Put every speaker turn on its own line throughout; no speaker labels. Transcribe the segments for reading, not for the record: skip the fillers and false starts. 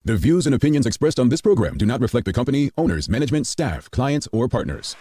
The views and opinions expressed on this program do not reflect the company, owners, management, staff, clients, or partners.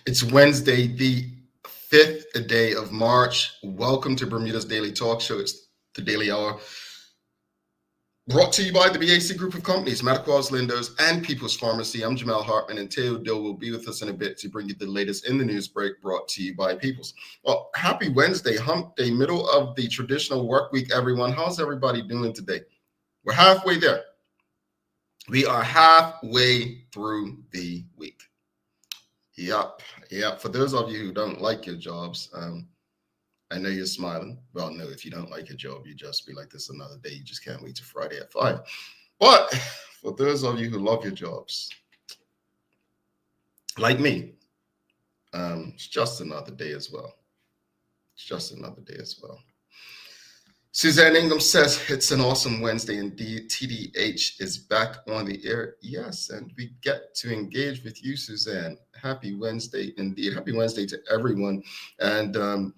It's Wednesday, the 5th day of March. Welcome to Bermuda's Daily Talk Show. It's the Daily Hour, brought to you by the BAC Group of Companies, Metaquas, Lindos, and People's Pharmacy. I'm Jamal Hartman, and Teo Dill will be with us in a bit to bring you the latest in the news break, brought to you by People's. Well, happy Wednesday, hump day, middle of the traditional work week, everyone. How's everybody doing today? We're halfway there. We are halfway through the week. Yep. For those of you who don't like your jobs, I know you're smiling. Well, no, if you don't like your job, you just be like, this another day. You just can't wait to Friday at 5. But for those of you who love your jobs, like me, it's just another day as well. Suzanne Ingham says, it's an awesome Wednesday indeed. TDH is back on the air. Yes, and we get to engage with you, Suzanne. Happy Wednesday indeed. Happy Wednesday to everyone. And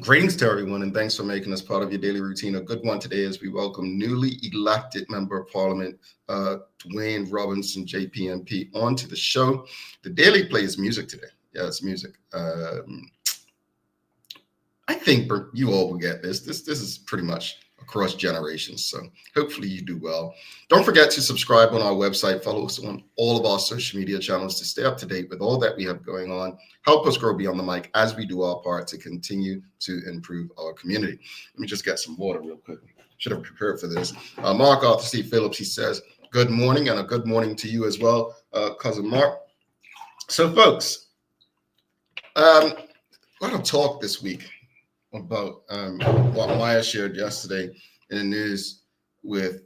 greetings to everyone, and thanks for making us part of your daily routine. A good one today as we welcome newly elected Member of Parliament, Dwayne Robinson, JPMP, onto the show. The Daily plays music today. Yeah, it's music. I think you all will get this. This is pretty much across generations, so hopefully you do well. Don't forget to subscribe on our website. Follow us on all of our social media channels to stay up to date with all that we have going on. Help us grow beyond the mic as we do our part to continue to improve our community. Let me just get some water real quick. Should have prepared for this. Mark Arthur C. Phillips, he says, good morning, and a good morning to you as well, cousin Mark. So, folks, a lot of talk this week about what Maya shared yesterday in the news with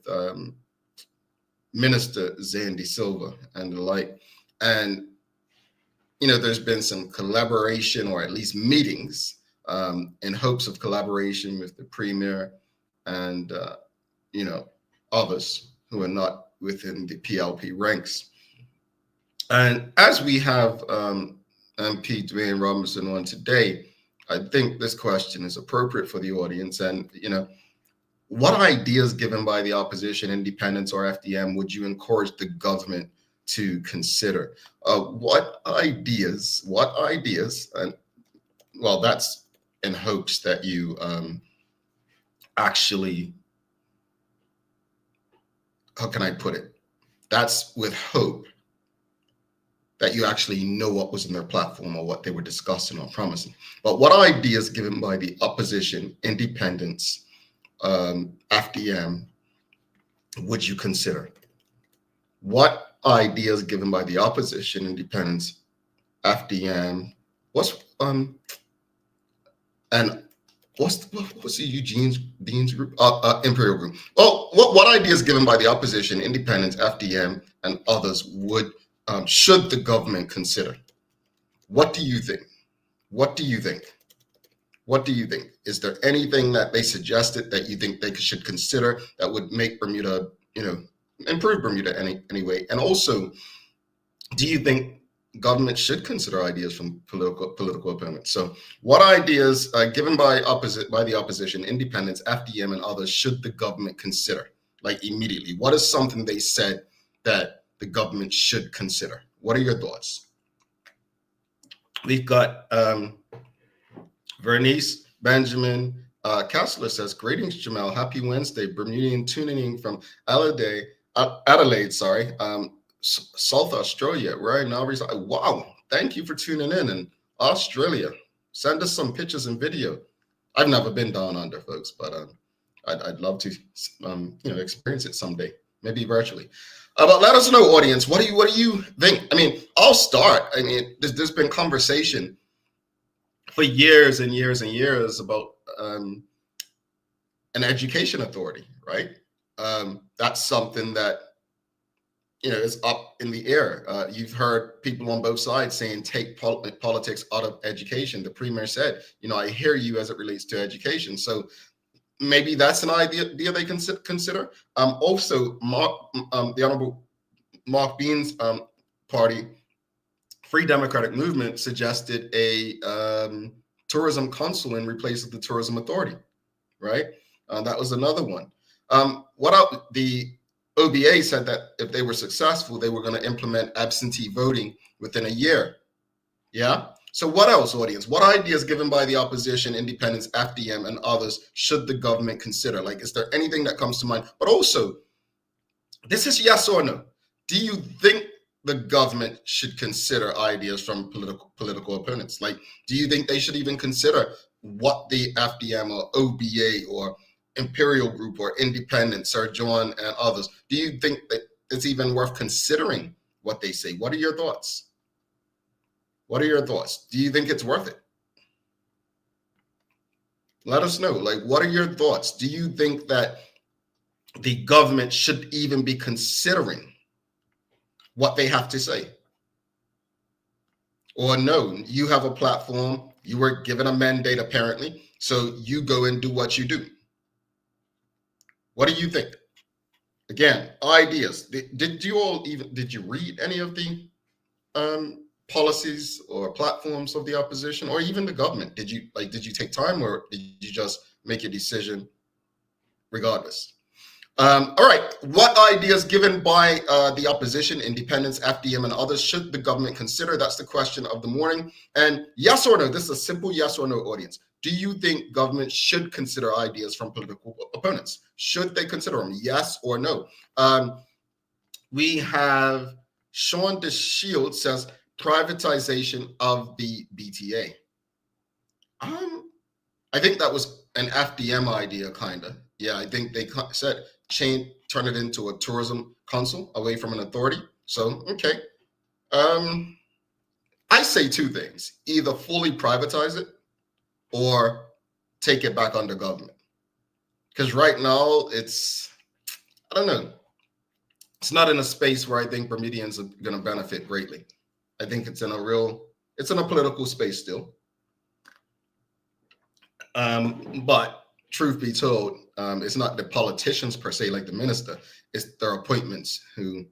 Minister Zandy Silva and the like. And, there's been some collaboration, or at least meetings, in hopes of collaboration with the Premier and, others who are not within the PLP ranks. And as we have MP Dwayne Robinson on today, I think this question is appropriate for the audience. And, what ideas given by the opposition, independents, or FDM would you encourage the government to consider? What ideas, and well, that's in hopes that you actually, how can I put it? That's with hope that you actually know what was in their platform or what they were discussing or promising. But what ideas given by the opposition, independents, FDM, would you consider? What ideas given by the opposition, independents, FDM, and what's the Eugene's Dean's group? Imperial group. Well, what ideas given by the opposition, independents, FDM, and others would should the government consider? What do you think? Is there anything that they suggested that you think they should consider that would make Bermuda, improve Bermuda anyway? And also, do you think government should consider ideas from political opponents? So what ideas given by the opposition, independents, FDM, and others should the government consider, like immediately? What is something they said that the government should consider? What are your thoughts? We've got Vernice, Benjamin, Kessler says, greetings, Jamal. Happy Wednesday. Bermudian tuning in from Adelaide, sorry. South Australia, right now. Wow. Thank you for tuning in Australia. Send us some pictures and video. I've never been down under, folks, but I'd love to experience it someday, maybe virtually. But let us know, audience. What do you think? I mean, I'll start. I mean, there's been conversation for years and years and years about an education authority, right? That's something that is up in the air. You've heard people on both sides saying take politics out of education. The premier said, I hear you as it relates to education. So maybe that's an idea they consider. Also, the Honorable Mark Bean's party, Free Democratic Movement, suggested a tourism council in replace of the tourism authority, right? That was another one. The OBA said that if they were successful, they were going to implement absentee voting within a year. Yeah. So what else, audience? What ideas given by the opposition, independents, FDM, and others should the government consider? Like, is there anything that comes to mind? But also, this is yes or no. Do you think the government should consider ideas from political opponents? Like, do you think they should even consider what the FDM or OBA or Imperial Group or Independent, Sir John and others, do you think that it's even worth considering what they say? What are your thoughts? What are your thoughts? Do you think it's worth it? Let us know. Like, what are your thoughts? Do you think that the government should even be considering what they have to say? Or no, you have a platform, you were given a mandate apparently, so you go and do what you do. What do you think? Again, ideas. Did you read any of the policies or platforms of the opposition or even the government? Did you take time, or did you just make a decision regardless? All right. What ideas given by the opposition, independents, FDM, and others should the government consider? That's the question of the morning. And yes or no, this is a simple yes or no, audience. Do you think government should consider ideas from political opponents? Should they consider them? Yes or no? We have Sean DeShield says privatization of the BTA. I think that was an FDM idea, kind of. Yeah, I think they said turn it into a tourism council away from an authority. So, okay. I say two things: either fully privatize it or take it back under government. Because right now I don't know. It's not in a space where I think Bermudians are going to benefit greatly. I think it's in a political space still. But truth be told, it's not the politicians per se, like the minister. It's their appointments who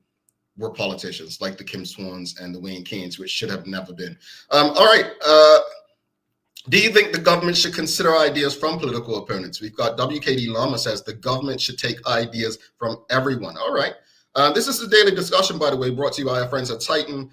were politicians, like the Kim Swans and the Wayne Keynes, which should have never been. All right. Do you think the government should consider ideas from political opponents? We've got WKD Lama says the government should take ideas from everyone. All right. This is a daily discussion, by the way, brought to you by our friends at Titan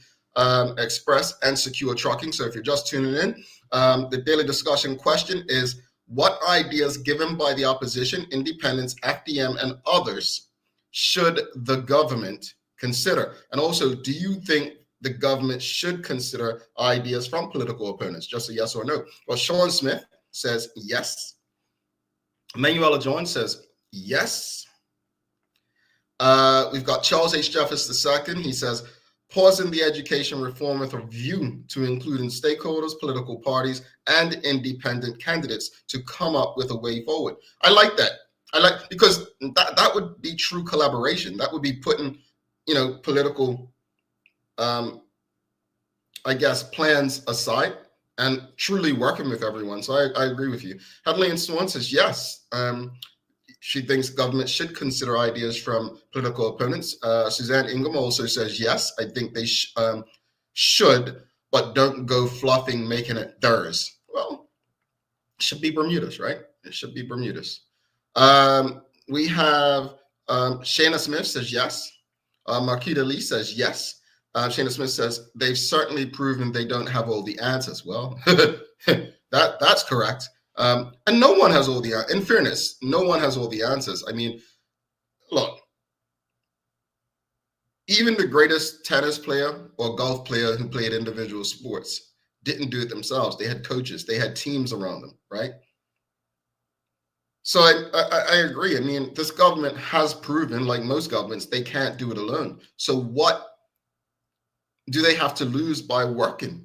Express and Secure Trucking. So if you're just tuning in, the daily discussion question is, what ideas given by the opposition, independents, FDM, and others should the government consider? And also, do you think the government should consider ideas from political opponents? Just a yes or no. Well, Sean Smith says yes. Manuela Jones says yes. We've got Charles H. Jeffers II. He says, pausing the education reform with a view to including stakeholders, political parties, and independent candidates to come up with a way forward. I like that. Because that would be true collaboration. That would be putting, political plans aside and truly working with everyone. So I agree with you. Hadley and Swan says yes. She thinks government should consider ideas from political opponents. Suzanne Ingham also says yes. I think they should, but don't go fluffing, making it theirs. Well, it should be Bermuda's, right? It should be Bermuda's. We have Shayna Smith says yes. Marquita Lee says yes. Shayna Smith says they've certainly proven they don't have all the answers. Well, that's correct. And And no one has all the, in fairness, no one has all the answers. I mean, look, even the greatest tennis player or golf player who played individual sports didn't do it themselves. They had coaches, they had teams around them, right? So I agree. I mean, this government has proven, like most governments, they can't do it alone. So what do they have to lose by working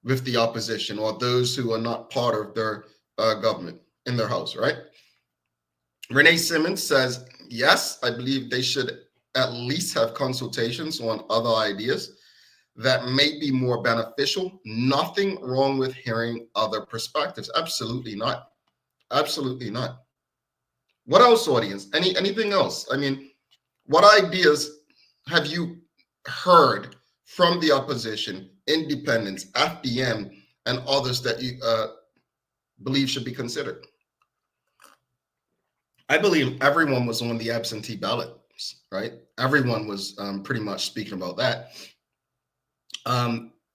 with the opposition or those who are not part of their government in their house, right? Renee Simmons says, yes, I believe they should at least have consultations on other ideas that may be more beneficial. Nothing wrong with hearing other perspectives. Absolutely not. Absolutely not. What else, audience? Anything else? I mean, what ideas have you heard from the opposition, independents, FDM, and others that you believe should be considered? I believe everyone was on the absentee ballots, right? Everyone was pretty much speaking about that.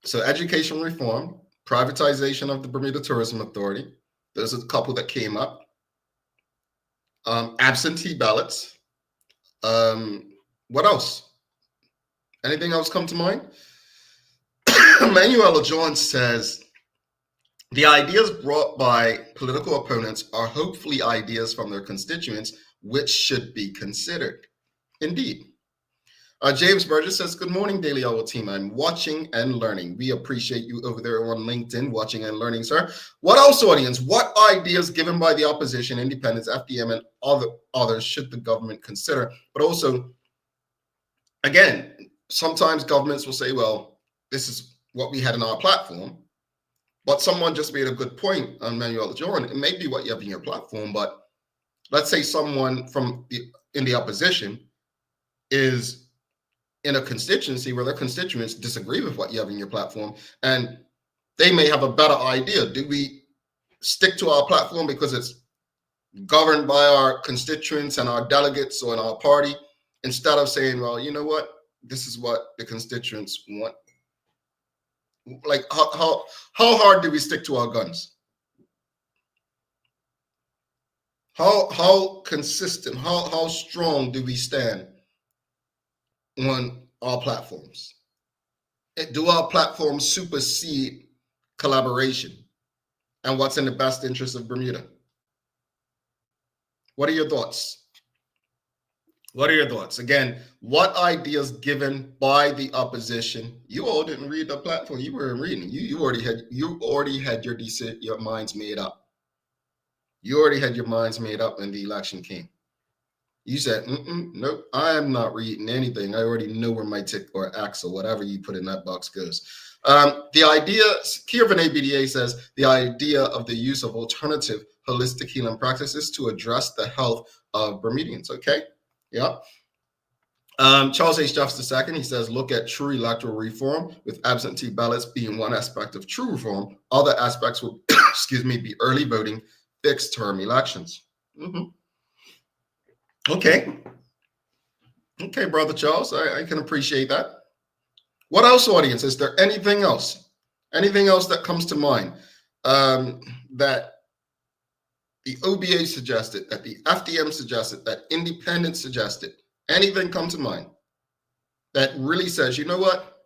So education reform, privatization of the Bermuda Tourism Authority. There's a couple that came up. Absentee ballots. What else? Anything else come to mind? Manuela Jones says, the ideas brought by political opponents are hopefully ideas from their constituents, which should be considered. Indeed. James Burgess says, good morning, Daily Hour team. I'm watching and learning. We appreciate you over there on LinkedIn, watching and learning, sir. What else, audience? What ideas given by the opposition, independents, FDM, and others should the government consider? But also, again, sometimes governments will say, well, this is what we had in our platform. But someone just made a good point on Manuel Joran. It may be what you have in your platform, but let's say someone in the opposition is in a constituency where their constituents disagree with what you have in your platform, and they may have a better idea. Do we stick to our platform because it's governed by our constituents and our delegates or in our party, instead of saying, well, you know what, this is what the constituents want? Like, how hard do we stick to our guns? How consistent, how strong do we stand on our platforms? Do our platforms supersede collaboration and what's in the best interest of Bermuda? What are your thoughts? What are your thoughts? Again, what ideas given by the opposition? You all didn't read the platform. You weren't reading. You already had your minds made up. You already had your minds made up when the election came. You said, nope, I am not reading anything. I already know where my tick or X or whatever you put in that box goes. The idea, Kiervan ABDA says, the idea of the use of alternative holistic healing practices to address the health of Bermudians. Okay. Yeah. Charles H. Jeffs II, he says, look at true electoral reform, with absentee ballots being one aspect of true reform. Other aspects will, be early voting, fixed term elections. Okay. Okay, Brother Charles, I can appreciate that. What else, audience? Is there anything else? Anything else that comes to mind that the OBA suggested, that the FDM suggested, that independents suggested? Anything come to mind that really says, you know what?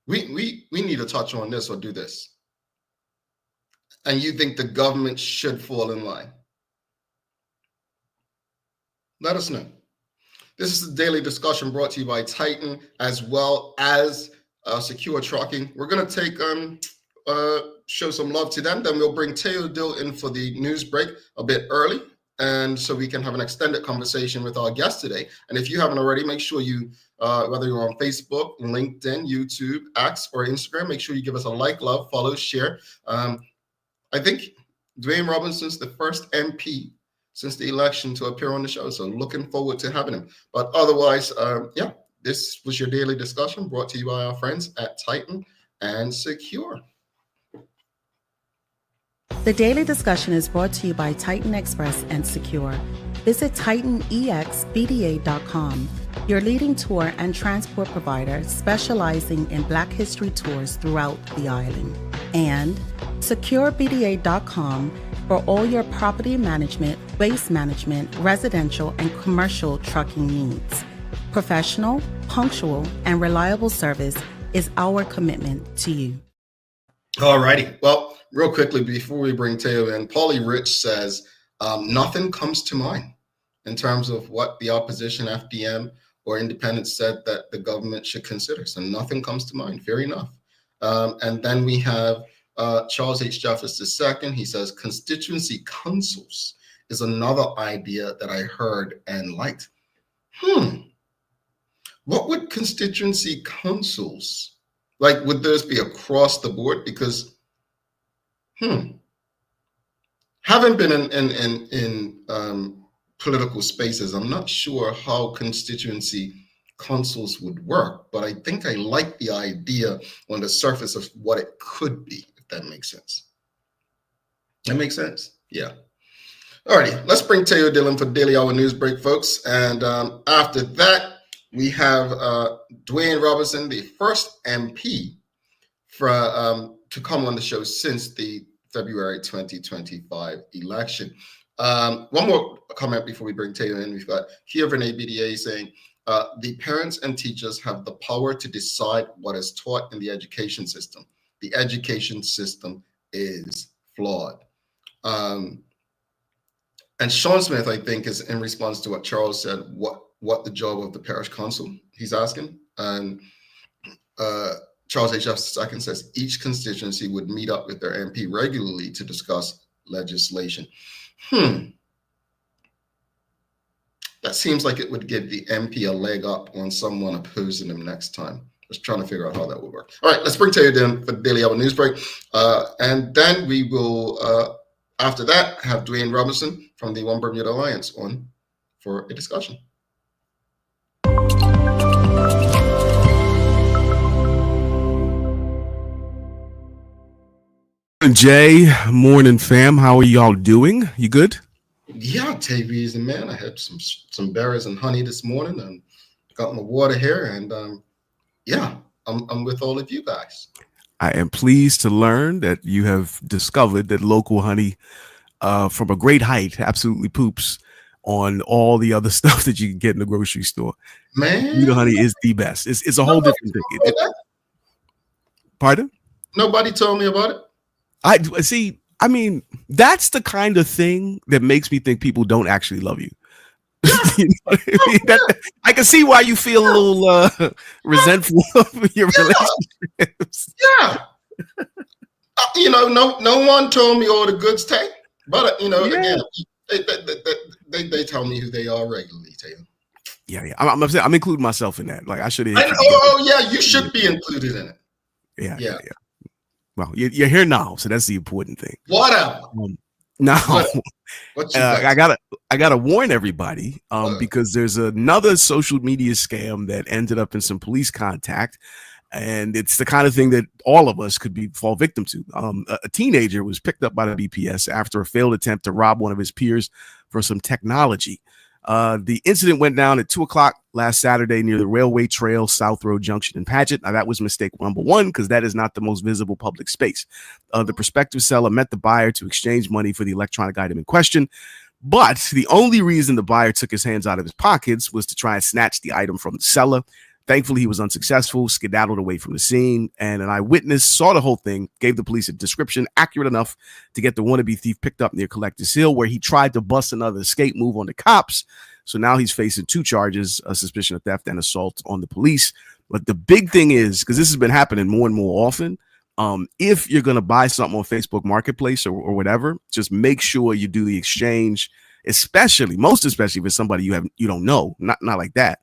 We need to touch on this or do this. And you think the government should fall in line? Let us know. This is a daily discussion brought to you by Titan as well as Secure Trucking. We're going to take show some love to them. Then we'll bring Teo Dill in for the news break a bit early, and so we can have an extended conversation with our guest today. And if you haven't already, make sure you, whether you're on Facebook, LinkedIn, YouTube, X, or Instagram, make sure you give us a like, love, follow, share. I think Dwayne Robinson's the first MP since the election to appear on the show, so looking forward to having him. But otherwise, yeah, this was your daily discussion brought to you by our friends at Titan and Secure.
The daily discussion is brought to you by Titan Express and Secure. Visit TitanEXBDA.com, your leading tour and transport provider specializing in Black History tours throughout the island. And SecureBDA.com for all your property management, waste management, residential, and commercial trucking needs. Professional, punctual, and reliable service is our commitment to you.
All righty. Well, real quickly before we bring Teo in, Paulie Rich says nothing comes to mind in terms of what the opposition, FDM, or independents said that the government should consider. So nothing comes to mind. Fair enough. And then we have Charles H. Jeffers II. He says constituency councils is another idea that I heard and liked. What would constituency councils like? Would those be across the board? Because having been in political spaces, I'm not sure how constituency councils would work, but I think I like the idea on the surface of what it could be, if that makes sense. That makes sense? Yeah. All righty, let's bring Teo Dillon for Daily Hour News Break, folks. And after that, we have Dwayne Robertson, the first MP to come on the show since the February 2025 election. One more comment before we bring Teo in. We've got here Renee BDA saying, the parents and teachers have the power to decide what is taught in the education system. The education system is flawed. And Sean Smith, I think, is in response to what Charles said, what the job of the parish council, he's asking. And Charles H. Jefferson II says each constituency would meet up with their MP regularly to discuss legislation. That seems like it would give the MP a leg up on someone opposing him next time. Just trying to figure out how that would work. All right, let's bring Teo in for Daily Hour News Break. And then we will, after that, have Dwayne Robertson from the One Bermuda Alliance on for a discussion.
Jay, morning fam. How are y'all doing? You good?
Yeah, TV's and man. I had some berries and honey this morning and got my water here. And yeah, I'm with all of you guys.
I am pleased to learn that you have discovered that local honey from a great height absolutely poops on all the other stuff that you can get in the grocery store.
Man,
Bermuda honey is the best. It's a whole different thing. Pardon?
Nobody told me about it.
I see. I mean, that's the kind of thing that makes me think people don't actually love you. You know what I mean? I can see why you feel a little resentful of your relationships.
Yeah. No one told me all the goods, Tay. But again, they tell me who they are regularly, Tay.
Yeah. I'm including myself in that. Like I should have.
Oh yeah, you should be included in it.
Yeah. Well, you're here now, so that's the important thing.
Whatever.
Now,
what
I gotta warn everybody because there's another social media scam that ended up in some police contact, and it's the kind of thing that all of us could fall victim to. A teenager was picked up by the BPS after a failed attempt to rob one of his peers for some technology. The incident went down at 2:00 last Saturday near the Railway Trail, South Road Junction in Paget. Now, that was mistake number one because that is not the most visible public space. The prospective seller met the buyer to exchange money for the electronic item in question. But the only reason the buyer took his hands out of his pockets was to try and snatch the item from the seller. Thankfully, he was unsuccessful, skedaddled away from the scene, and an eyewitness saw the whole thing, gave the police a description accurate enough to get the wannabe thief picked up near Collectors Hill, where he tried to bust another escape move on the cops. So now he's facing 2 charges, a suspicion of theft and assault on the police. But the big thing is, because this has been happening more and more often, if you're going to buy something on Facebook Marketplace or whatever, just make sure you do the exchange, most especially if it's somebody you don't know, not like that.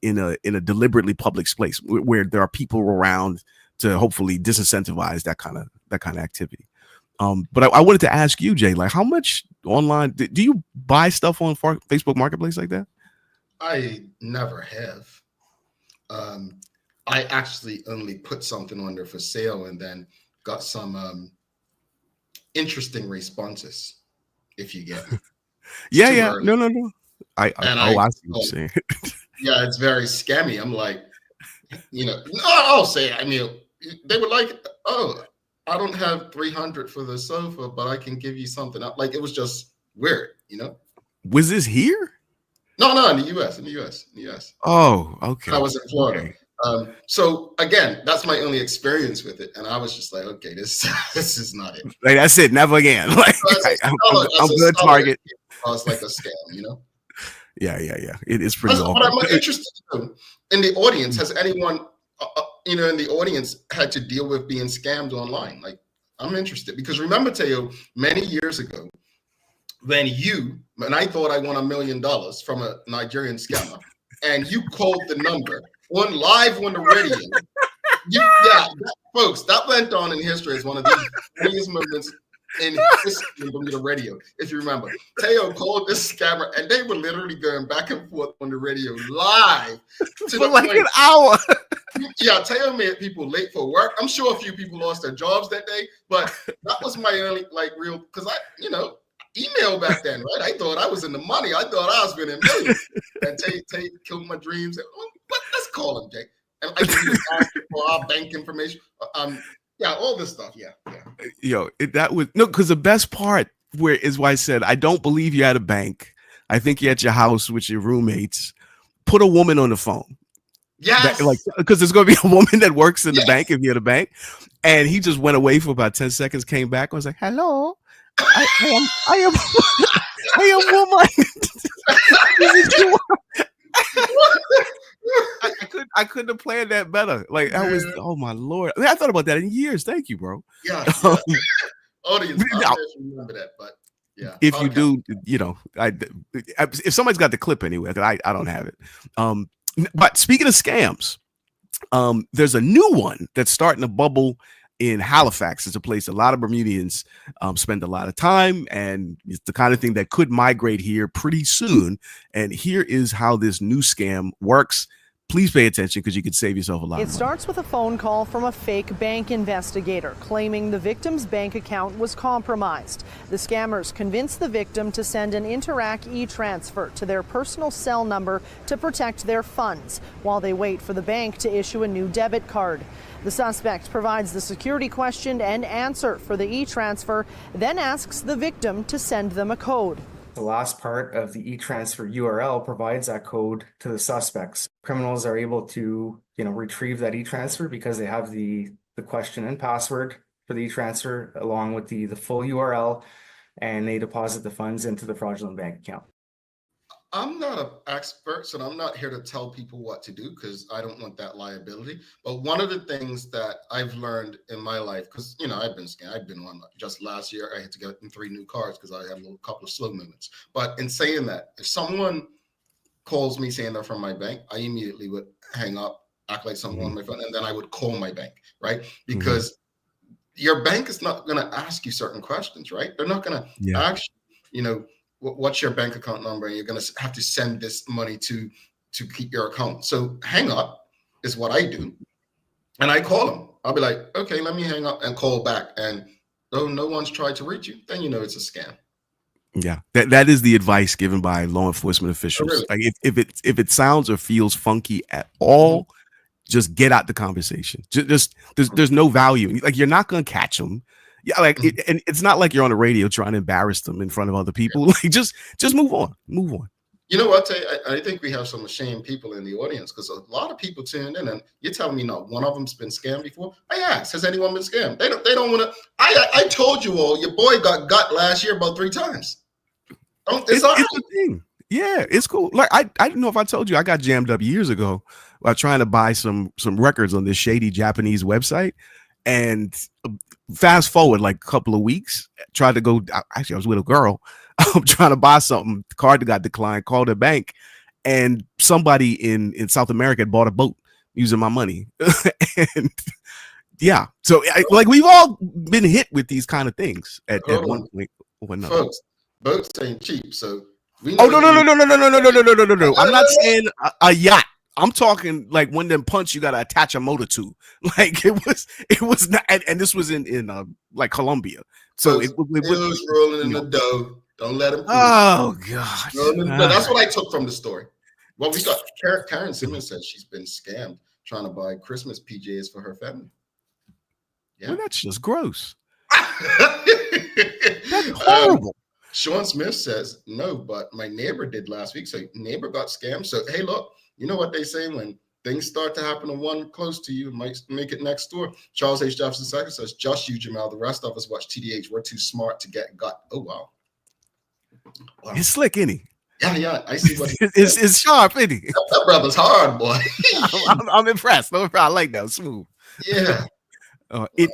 In a deliberately public place where there are people around to hopefully disincentivize that kind of activity. But I wanted to ask you, Jay, like how much online do you buy stuff on Facebook Marketplace like that?
I never have. I actually only put something on there for sale and then got some interesting responses. If you get me.
Yeah. No. I see what you're saying.
Yeah, it's very scammy. I'm like, I'll say it. I mean, they were like, oh, I don't have 300 for the sofa, but I can give you something. Like, it was just weird, you know?
Was this here?
No, in the US, in the US.
Oh, okay.
I was in Florida.
Okay.
So again, that's my only experience with it. And I was just like, okay, this is not it.
Like, that's it. Never again. Like, I'm good, Target.
It's like a scam, you know?
Yeah. It is pretty awful.
But I'm interested in the audience. Has anyone, in the audience had to deal with being scammed online? Like, I'm interested because remember, Teo, many years ago, when I thought I won $1 million from a Nigerian scammer, and you called the number live on the radio. Folks, that went on in history as one of the biggest moments in history of the radio. If you remember, Teo called this scammer, and they were literally going back and forth on the radio live
for like an hour.
Yeah, Teo made people late for work. I'm sure a few people lost their jobs that day, but that was my only real, because email back then, right? I thought I was in the money. I thought I was winning millions. And Tay killed my dreams. But let's call him, Jake. And I can just ask for our bank information. All this stuff. Yeah.
Yo, because the best part is why I said I don't believe you're at a bank. I think you're at your house with your roommates. Put a woman on the phone.
Yes.
Because there's going to be a woman that works in the bank if you're at a bank. And he just went away for about 10 seconds, came back, and was like, hello. I am woman. I couldn't have planned that better. Like, I was, oh my Lord. I thought about that in years. Thank you, bro.
Yeah. Audience, I don't know if you remember that, but yeah.
If you do, if somebody's got the clip anyway, because I don't have it. But speaking of scams, there's a new one that's starting to bubble in Halifax. It's a place a lot of Bermudians spend a lot of time, and it's the kind of thing that could migrate here pretty soon. And here is how this new scam works. Please pay attention because you could save yourself a lot of money.
It starts with a phone call from a fake bank investigator claiming the victim's bank account was compromised. The scammers convinced the victim to send an Interac e-transfer to their personal cell number to protect their funds while they wait for the bank to issue a new debit card. The suspect provides the security question and answer for the e-transfer, then asks the victim to send them a code.
The last part of the e-transfer URL provides that code to the suspects. Criminals are able to, retrieve that e-transfer because they have the question and password for the e-transfer along with the full URL, and they deposit the funds into the fraudulent bank account.
I'm not an expert, so I'm not here to tell people what to do because I don't want that liability. But one of the things that I've learned in my life, because I've been scammed. I've been on just last year. I had to get 3 new cars because I had a couple of slow moments. But in saying that, if someone calls me saying they're from my bank, I immediately would hang up, act like someone on my phone, and then I would call my bank, right? Because your bank is not going to ask you certain questions, right? They're not going to ask you, what's your bank account number, and you're going to have to send this money to keep your account. So hang up is what I do, and I call them. I'll be like, okay, let me hang up and call back, and no one's tried to reach you, then it's a scam.
Yeah, that is the advice given by law enforcement officials.
Oh, really?
Like if it sounds or feels funky at all, just get out the conversation. Just there's no value. Like, you're not going to catch them. Yeah, and it's not like you're on the radio trying to embarrass them in front of other people. Like, just move on.
You know what? I think we have some ashamed people in the audience because a lot of people tuned in, and you're telling me not one of them's been scammed before. I asked, has anyone been scammed? They don't want to. I told you all, your boy got last year about 3 times. It's
a thing. Yeah, it's cool. Like, I don't know if I told you, I got jammed up years ago while trying to buy some records on this shady Japanese website. And fast forward like a couple of weeks, tried to go. Actually, I was with a girl. I'm trying to buy something. The card got declined. Called the bank, and somebody in South America had bought a boat using my money. And yeah, so we've all been hit with these kind of things at one point or another.
Folks, boats ain't cheap, so we.
Oh no! I'm not saying a yacht. I'm talking like when them punch you gotta attach a motor to. Like, it was not, and this was in like Colombia. So it was
rolling in the dough. Don't let him.
Oh God!
That's what I took from the story. Well, we got Karen Simmons said she's been scammed trying to buy Christmas PJs for her family. Yeah.
Well, that's just gross.
That's
horrible.
Sean Smith says, no, but my neighbor did last week. So neighbor got scammed. So, hey, look, you know what they say when things start to happen to one close to you, might make it next door. Charles H. Jefferson II says, just you, Jamal. The rest of us watch TDH. We're too smart to get got. Oh, wow.
He's slick, isn't he?
Yeah. I see what
it's sharp, isn't he?
That brother's hard, boy.
I'm impressed. I like that. Smooth.
Yeah.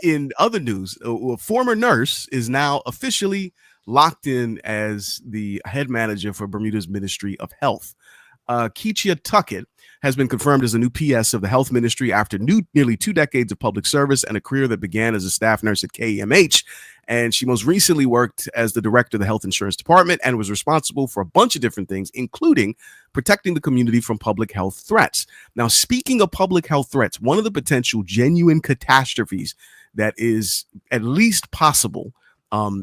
In other news, a former nurse is now officially locked in as the head manager for Bermuda's Ministry of Health. Keachia Tuckett has been confirmed as the new PS of the health ministry after nearly 2 decades of public service and a career that began as a staff nurse at KEMH. And she most recently worked as the director of the health insurance department and was responsible for a bunch of different things, including protecting the community from public health threats. Now, speaking of public health threats, one of the potential genuine catastrophes that is at least possible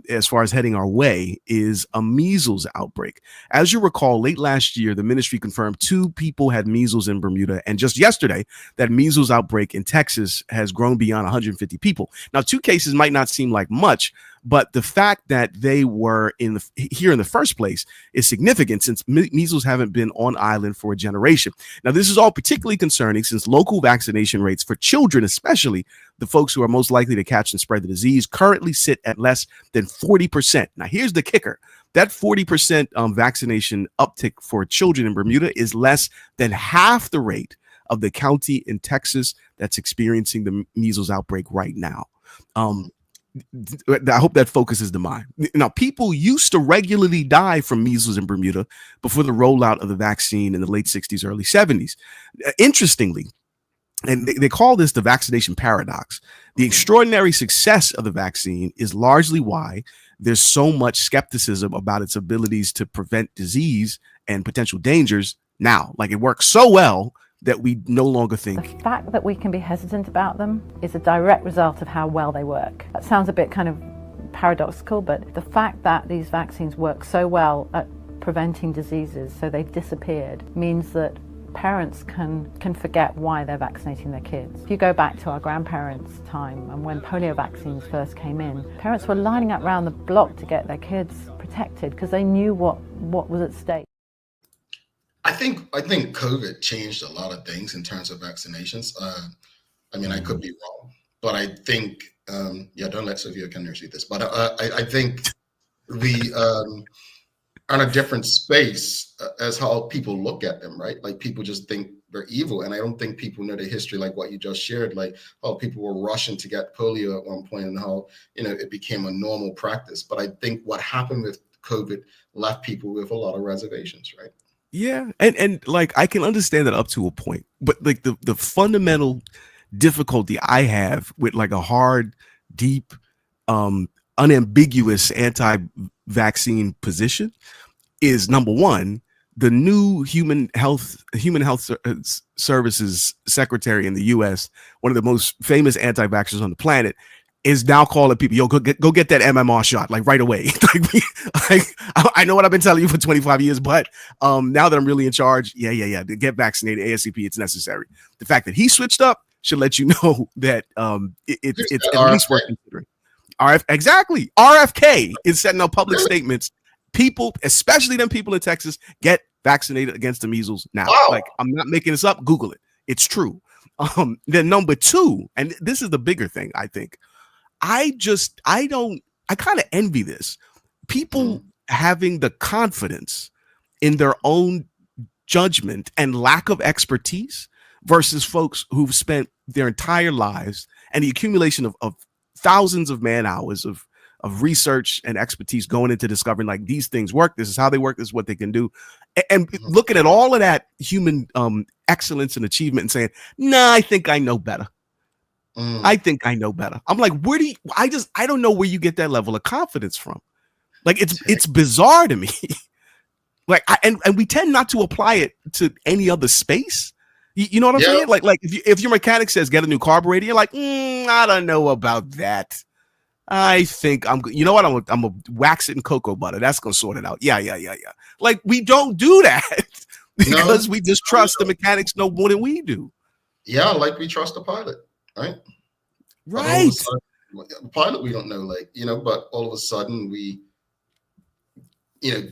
as far as heading our way is a measles outbreak. As you recall, late last year, the ministry confirmed 2 people had measles in Bermuda. And just yesterday, that measles outbreak in Texas has grown beyond 150 people. Now, 2 cases might not seem like much, but the fact that they were here in the first place is significant since measles haven't been on island for a generation. Now, this is all particularly concerning since local vaccination rates for children, especially the folks who are most likely to catch and spread the disease, currently sit at less than 40%. Now, here's the kicker. That 40% vaccination uptick for children in Bermuda is less than half the rate of the county in Texas that's experiencing the measles outbreak right now. I hope that focuses the mind. Now, people used to regularly die from measles in Bermuda before the rollout of the vaccine in the late 60s, early 70s. Interestingly, and they call this the vaccination paradox. The extraordinary success of the vaccine is largely why there's so much skepticism about its abilities to prevent disease and potential dangers now. Like, it works so well that we no longer think.
The fact that we can be hesitant about them is a direct result of how well they work. That sounds a bit kind of paradoxical, but the fact that these vaccines work so well at preventing diseases, so they've disappeared, means that parents can forget why they're vaccinating their kids. If you go back to our grandparents' time and when polio vaccines first came in, parents were lining up around the block to get their kids protected because they knew what was at stake.
I think COVID changed a lot of things in terms of vaccinations. I mean, I could be wrong, but I think, don't let Sophia Kennedy read this, but I think we are in a different space as how people look at them, right? Like, people just think they're evil. And I don't think people know the history, like what you just shared, like how people were rushing to get polio at one point and how, it became a normal practice. But I think what happened with COVID left people with a lot of reservations, right?
Yeah. And like, I can understand that up to a point, but like the fundamental difficulty I have with like a hard, deep, unambiguous anti-vaccine position is, number one, the new human health services secretary in the U.S., one of the most famous anti-vaxxers on the planet, is now calling people, yo, go get that MMR shot, like, right away. I know what I've been telling you for 25 years, but now that I'm really in charge, to get vaccinated ASAP, it's necessary. The fact that he switched up should let you know that it's at least worth considering. Exactly. RFK is setting up public statements. People, especially them people in Texas, get vaccinated against the measles now. Wow. Like, I'm not making this up. Google it. It's true. Then number 2, and this is the bigger thing, I think. I kind of envy this. People having the confidence in their own judgment and lack of expertise versus folks who've spent their entire lives and the accumulation of thousands of man hours of research and expertise going into discovering, like, these things work. This is how they work. This is what they can do. And looking at all of that human excellence and achievement and saying, nah, I think I know better. I think I know better. I'm like, I don't know where you get that level of confidence from. Like, it's bizarre to me. Like, and we tend not to apply it to any other space. You know what I'm saying? Like if your mechanic says get a new carburetor, you're like, I don't know about that. I think I'm gonna wax it in cocoa butter. That's gonna sort it out. Yeah. Like, we don't do that because we just trust the mechanics know more than we do.
Yeah, like we trust the pilot, right?
Right.
The pilot, we don't know, like, but all of a sudden we,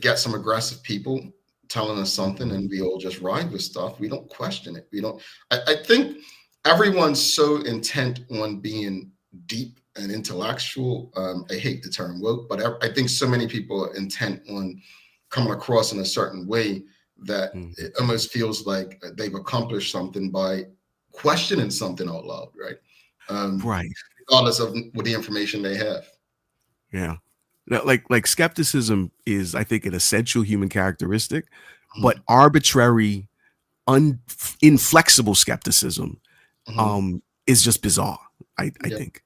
get some aggressive people telling us something and we all just ride with stuff. We don't question it. We don't, I think everyone's so intent on being deep and intellectual. I hate the term woke, but I think so many people are intent on coming across in a certain way that it almost feels like they've accomplished something by questioning something out loud, right?
Right.
Regardless of what the information they have.
Yeah. Like skepticism is, I think, an essential human characteristic, but arbitrary, inflexible skepticism is just bizarre, I think.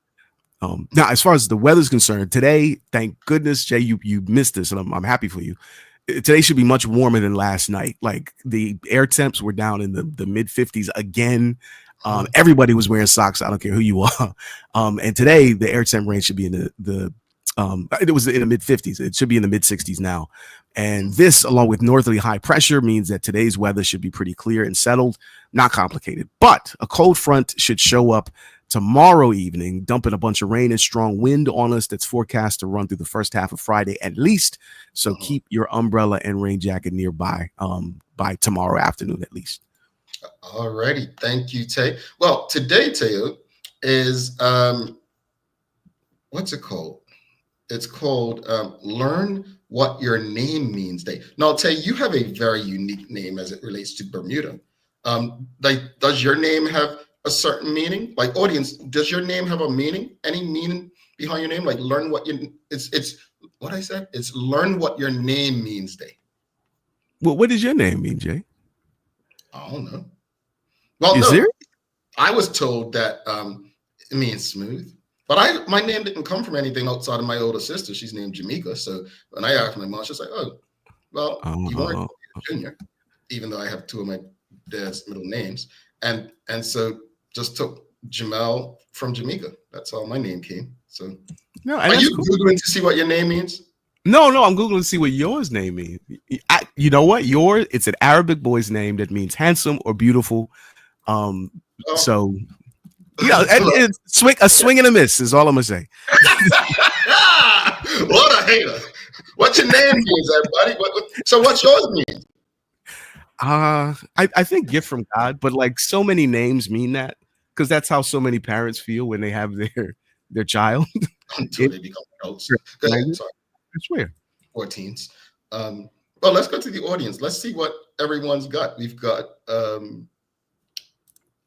Now, as far as the weather's concerned, today, thank goodness, Jay, you missed this, and I'm happy for you. Today should be much warmer than last night. Like the air temps were down in the mid 50s again. Everybody was wearing socks. I don't care who you are. And today the air temp range should be in it was in the mid 50s. It should be in the mid 60s now. And this, along with northerly high pressure, means that today's weather should be pretty clear and settled, not complicated. But a cold front should show up tomorrow evening, dumping a bunch of rain and strong wind on us. That's forecast to run through the first half of Friday at least. So keep your umbrella and rain jacket nearby by tomorrow afternoon at least.
All righty. Thank you, Tay. Well, today, Teo, is what's it called? It's called Learn What Your Name Means Day. Now, Tay, you have a very unique name as it relates to Bermuda. Does your name have a certain meaning? Like, audience, does your name have a meaning? Any meaning behind your name? Like, learn what it's what I said. It's Learn What Your Name Means Day.
Well, what does your name mean, Jay?
I don't know. Well, no, I was told that it means smooth. But my name didn't come from anything outside of my older sister. She's named Jamaica. So when I asked my mom, she's like, "Oh, well, you weren't Junior," even though I have two of my dad's middle names, and so just took Jamel from Jamaica. That's how my name came. So,
no,
are you Googling to see what your name means?
No, I'm Googling to see what yours name means. You know what? It's an Arabic boy's name that means handsome or beautiful. So. It's a swing and a miss is all I'm gonna say.
What a hater! What's your name means, everybody? So what's yours mean?
I think gift from God, but like so many names mean that because that's how so many parents feel when they have their child
until they become adults. Sorry.
I swear.
14s. Well, let's go to the audience. Let's see what everyone's got. We've got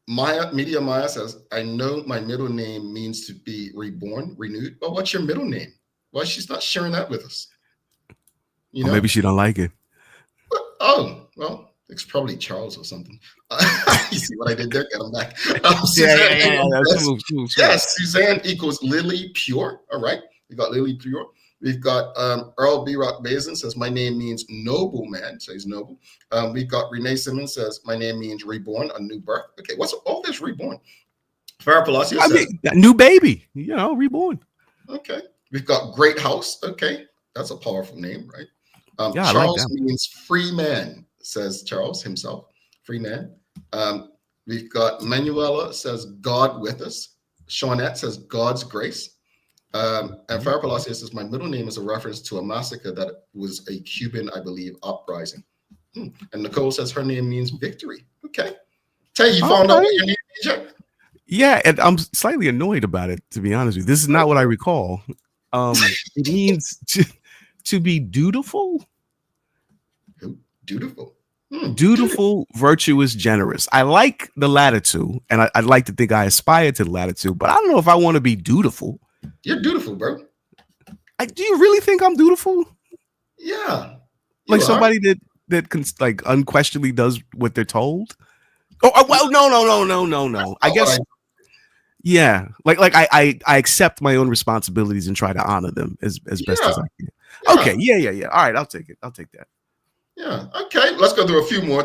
Media Maya says, I know my middle name means to be reborn, renewed. But what's your middle name? Why she's not sharing that with us?
Or maybe she don't like it.
Oh, well, it's probably Charles or something. You see what I did there? Get him back. Suzanne equals Lily Pure. All right. We got Lily Pure. We've got Earl B. Rock Bazin says, my name means noble man. So he's noble. We've got Renee Simmons says, my name means reborn, a new birth. Okay, what's all this reborn? Farrah Palacio says,
new baby, reborn.
Okay. We've got Great House. Okay, that's a powerful name, right?
Yeah,
Charles
like
means free man, says Charles himself. Free man. We've got Manuela says, God with us. Shawnette says, God's grace. And Farrah Palacio says, my middle name is a reference to a massacre that was a Cuban, I believe, uprising. And Nicole says her name means victory. Okay. Tay, you found out what your name means?
Yeah, and I'm slightly annoyed about it, to be honest with you. This is not what I recall. It means to be dutiful.
Dutiful.
Dutiful, virtuous, generous. I like the latter two, and I'd like to think I aspire to the latter two, but I don't know if I want to be dutiful.
You're dutiful, bro.
Do you really think I'm dutiful?
Yeah.
Like somebody that like unquestionably does what they're told? Oh, well, no. I guess yeah. Like I accept my own responsibilities and try to honor them as best as I can. Yeah. Okay, yeah. All right, I'll take it. I'll take that.
Yeah. Okay. Let's go through a few more.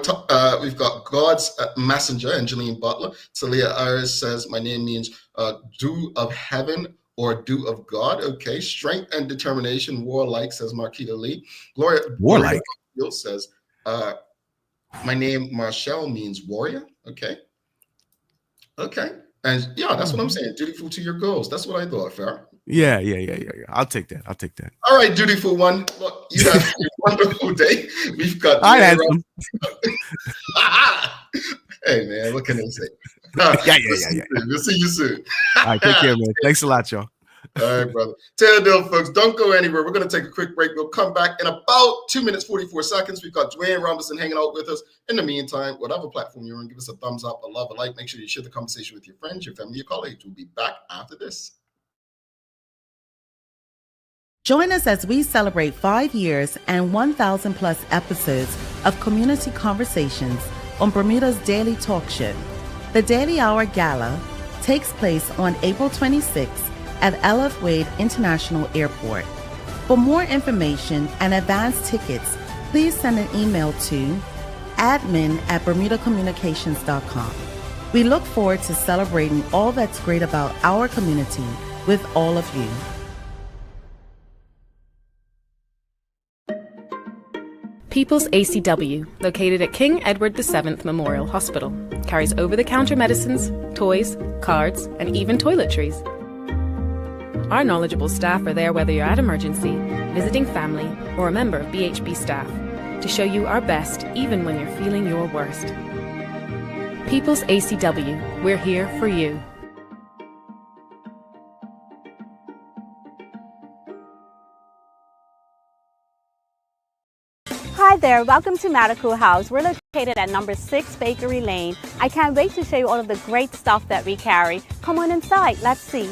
We've got God's messenger, Angeline Butler. Talia Iris says, my name means dew of heaven or dew of God. Okay. Strength and determination. Warlike, says Marquita Lee. Gloria
Warlike
says, my name Marshall means warrior. Okay. Okay. And yeah, that's what I'm saying. Dutiful to your goals. That's what I thought, Fair.
Yeah. I'll take that.
All right, dutiful one. Look, you have a wonderful day. We've got.
I handsome.
Hey man, what can I say?
Yeah.
We'll see you soon.
All right, take care, man. Thanks a lot, y'all.
All right, brother. Tell the deal, folks. Don't go anywhere. We're going to take a quick break. We'll come back in about 2 minutes, 44 seconds. We've got Dwayne Robinson hanging out with us. In the meantime, whatever platform you're on, give us a thumbs up, a love, a like. Make sure you share the conversation with your friends, your family, your colleagues. We'll be back after this.
Join us as we celebrate 5 years and 1,000 plus episodes of community conversations on Bermuda's daily talk show. The Daily Hour Gala takes place on April 26th at LF Wade International Airport. For more information and advance tickets, please send an email to admin@bermudacommunications.com. We look forward to celebrating all that's great about our community with all of you.
People's ACW, located at King Edward VII Memorial Hospital, carries over-the-counter medicines, toys, cards, and even toiletries. Our knowledgeable staff are there whether you're at emergency, visiting family, or a member of BHB staff, to show you our best even when you're feeling your worst. People's ACW, we're here for you.
Hi there, welcome to Medical House. We're located at number 6 Bakery Lane. I can't wait to show you all of the great stuff that we carry. Come on inside, let's see.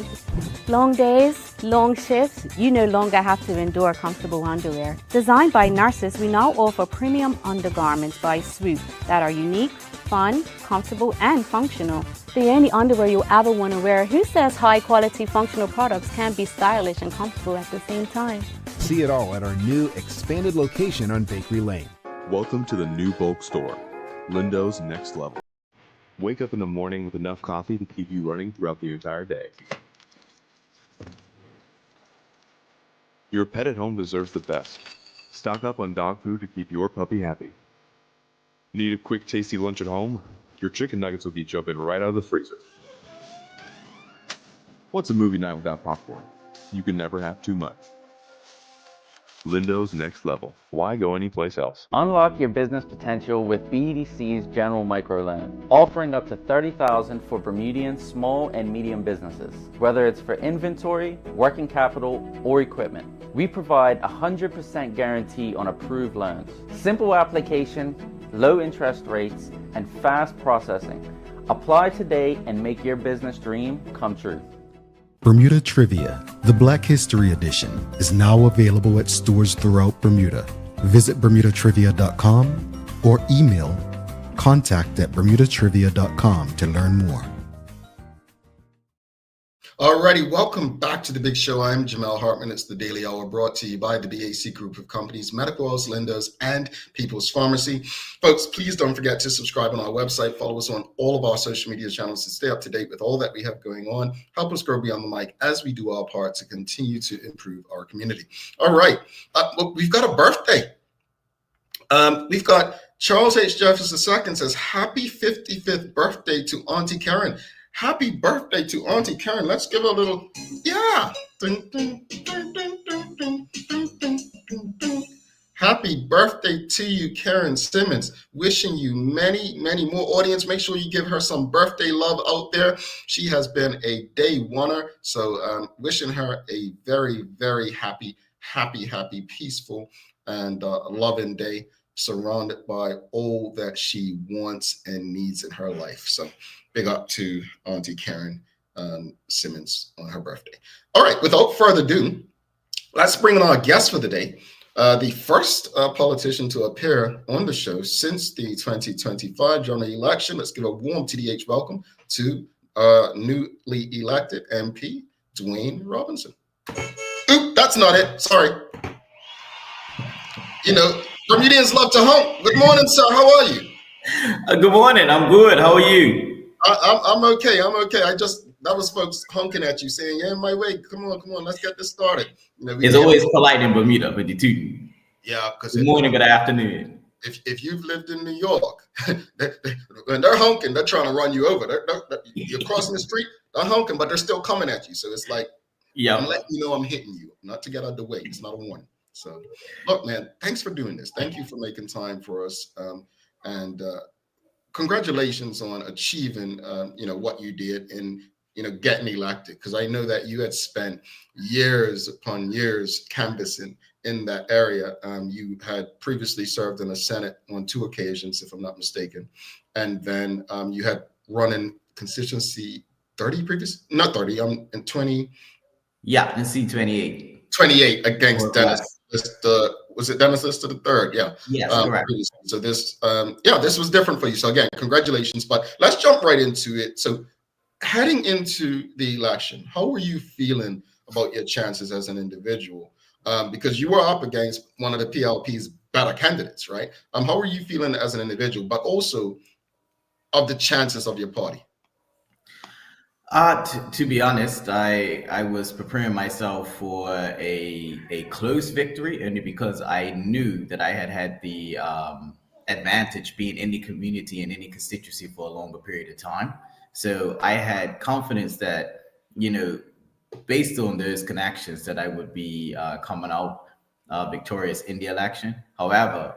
Long days, long shifts, you no longer have to endure comfortable underwear. Designed by nurses, we now offer premium undergarments by Swoop that are unique, fun, comfortable, and functional. The only underwear you'll ever want to wear. Who says high quality functional products can be stylish and comfortable at the same time?
See it all at our new expanded location on Bakery Lane.
Welcome to the new bulk store, Lindo's Next Level. Wake up in the morning with enough coffee to keep you running throughout the entire day. Your pet at home deserves the best. Stock up on dog food to keep your puppy happy. Need a quick tasty lunch at home? Your chicken nuggets will be jumping right out of the freezer. What's a movie night without popcorn? You can never have too much. Lindo's Next Level. Why go anyplace else?
Unlock your business potential with BDC's General Microloan, offering up to $30,000 for Bermudian small and medium businesses. Whether it's for inventory, working capital, or equipment, we provide 100% guarantee on approved loans. Simple application, low interest rates, and fast processing. Apply today and make your business dream come true.
Bermuda Trivia, the Black History Edition, is now available at stores throughout Bermuda. Visit bermudatrivia.com or email contact@bermudatrivia.com to learn more.
Alrighty, welcome back to the big show. I'm Jamel Hartman. It's the Daily Hour brought to you by the BAC Group of Companies, Medical Oils, Lindo's, and People's Pharmacy. Folks, please don't forget to subscribe on our website. Follow us on all of our social media channels to stay up to date with all that we have going on. Help us grow beyond the mic as we do our part to continue to improve our community. All right, look, we've got a birthday. We've got Charles H. Jefferson II says, happy 55th birthday to Auntie Karen. Happy birthday to Auntie Karen. Let's give her a little, yeah. Happy birthday to you, Karen Simmons. Wishing you many, many more. Audience, make sure you give her some birthday love out there. She has been a day oneer. So wishing her a very, very happy, peaceful, and loving day, surrounded by all that she wants and needs in her life. So big up to Auntie Karen Simmons on her birthday. All right, without further ado, let's bring in our guest for the day. The first politician to appear on the show since the 2025 general election. Let's give a warm TDH welcome to newly elected MP, Dwayne Robinson. Oop, that's not it. Sorry. You know, Bermudians love to hump. Good morning, sir. How are you?
Good morning. I'm good. How are you?
I'm okay. That was folks honking at you saying, yeah, my way. Come on. Let's get this started. You know,
it's always polite in Bermuda, but you too.
Yeah.
Good morning, good afternoon.
if you've lived in New York, when they're honking, they're trying to run you over. You're crossing the street, they're honking, but they're still coming at you. So it's like, I'm letting you know I'm hitting you, not to get out of the way. It's not a warning. So, look, man, thanks for doing this. Thank you for making time for us. And congratulations on achieving, what you did and, getting elected. Because I know that you had spent years upon years canvassing in that area. You had previously served in the Senate on 2 occasions, if I'm not mistaken. And then you had run in constituency 30 previous, not 30, in 20.
Yeah, in C28.
28 against Dennis. Was it Dennis Lister the third? Yeah.
Yes, correct.
So this, this was different for you. So again, congratulations. But let's jump right into it. So heading into the election, how were you feeling about your chances as an individual? Because you were up against one of the PLP's better candidates, right? How were you feeling as an individual, but also of the chances of your party?
To be honest, I was preparing myself for a close victory, only because I knew that I had the advantage being in the community and in the constituency for a longer period of time. So I had confidence that, based on those connections, that I would be coming out victorious in the election. However,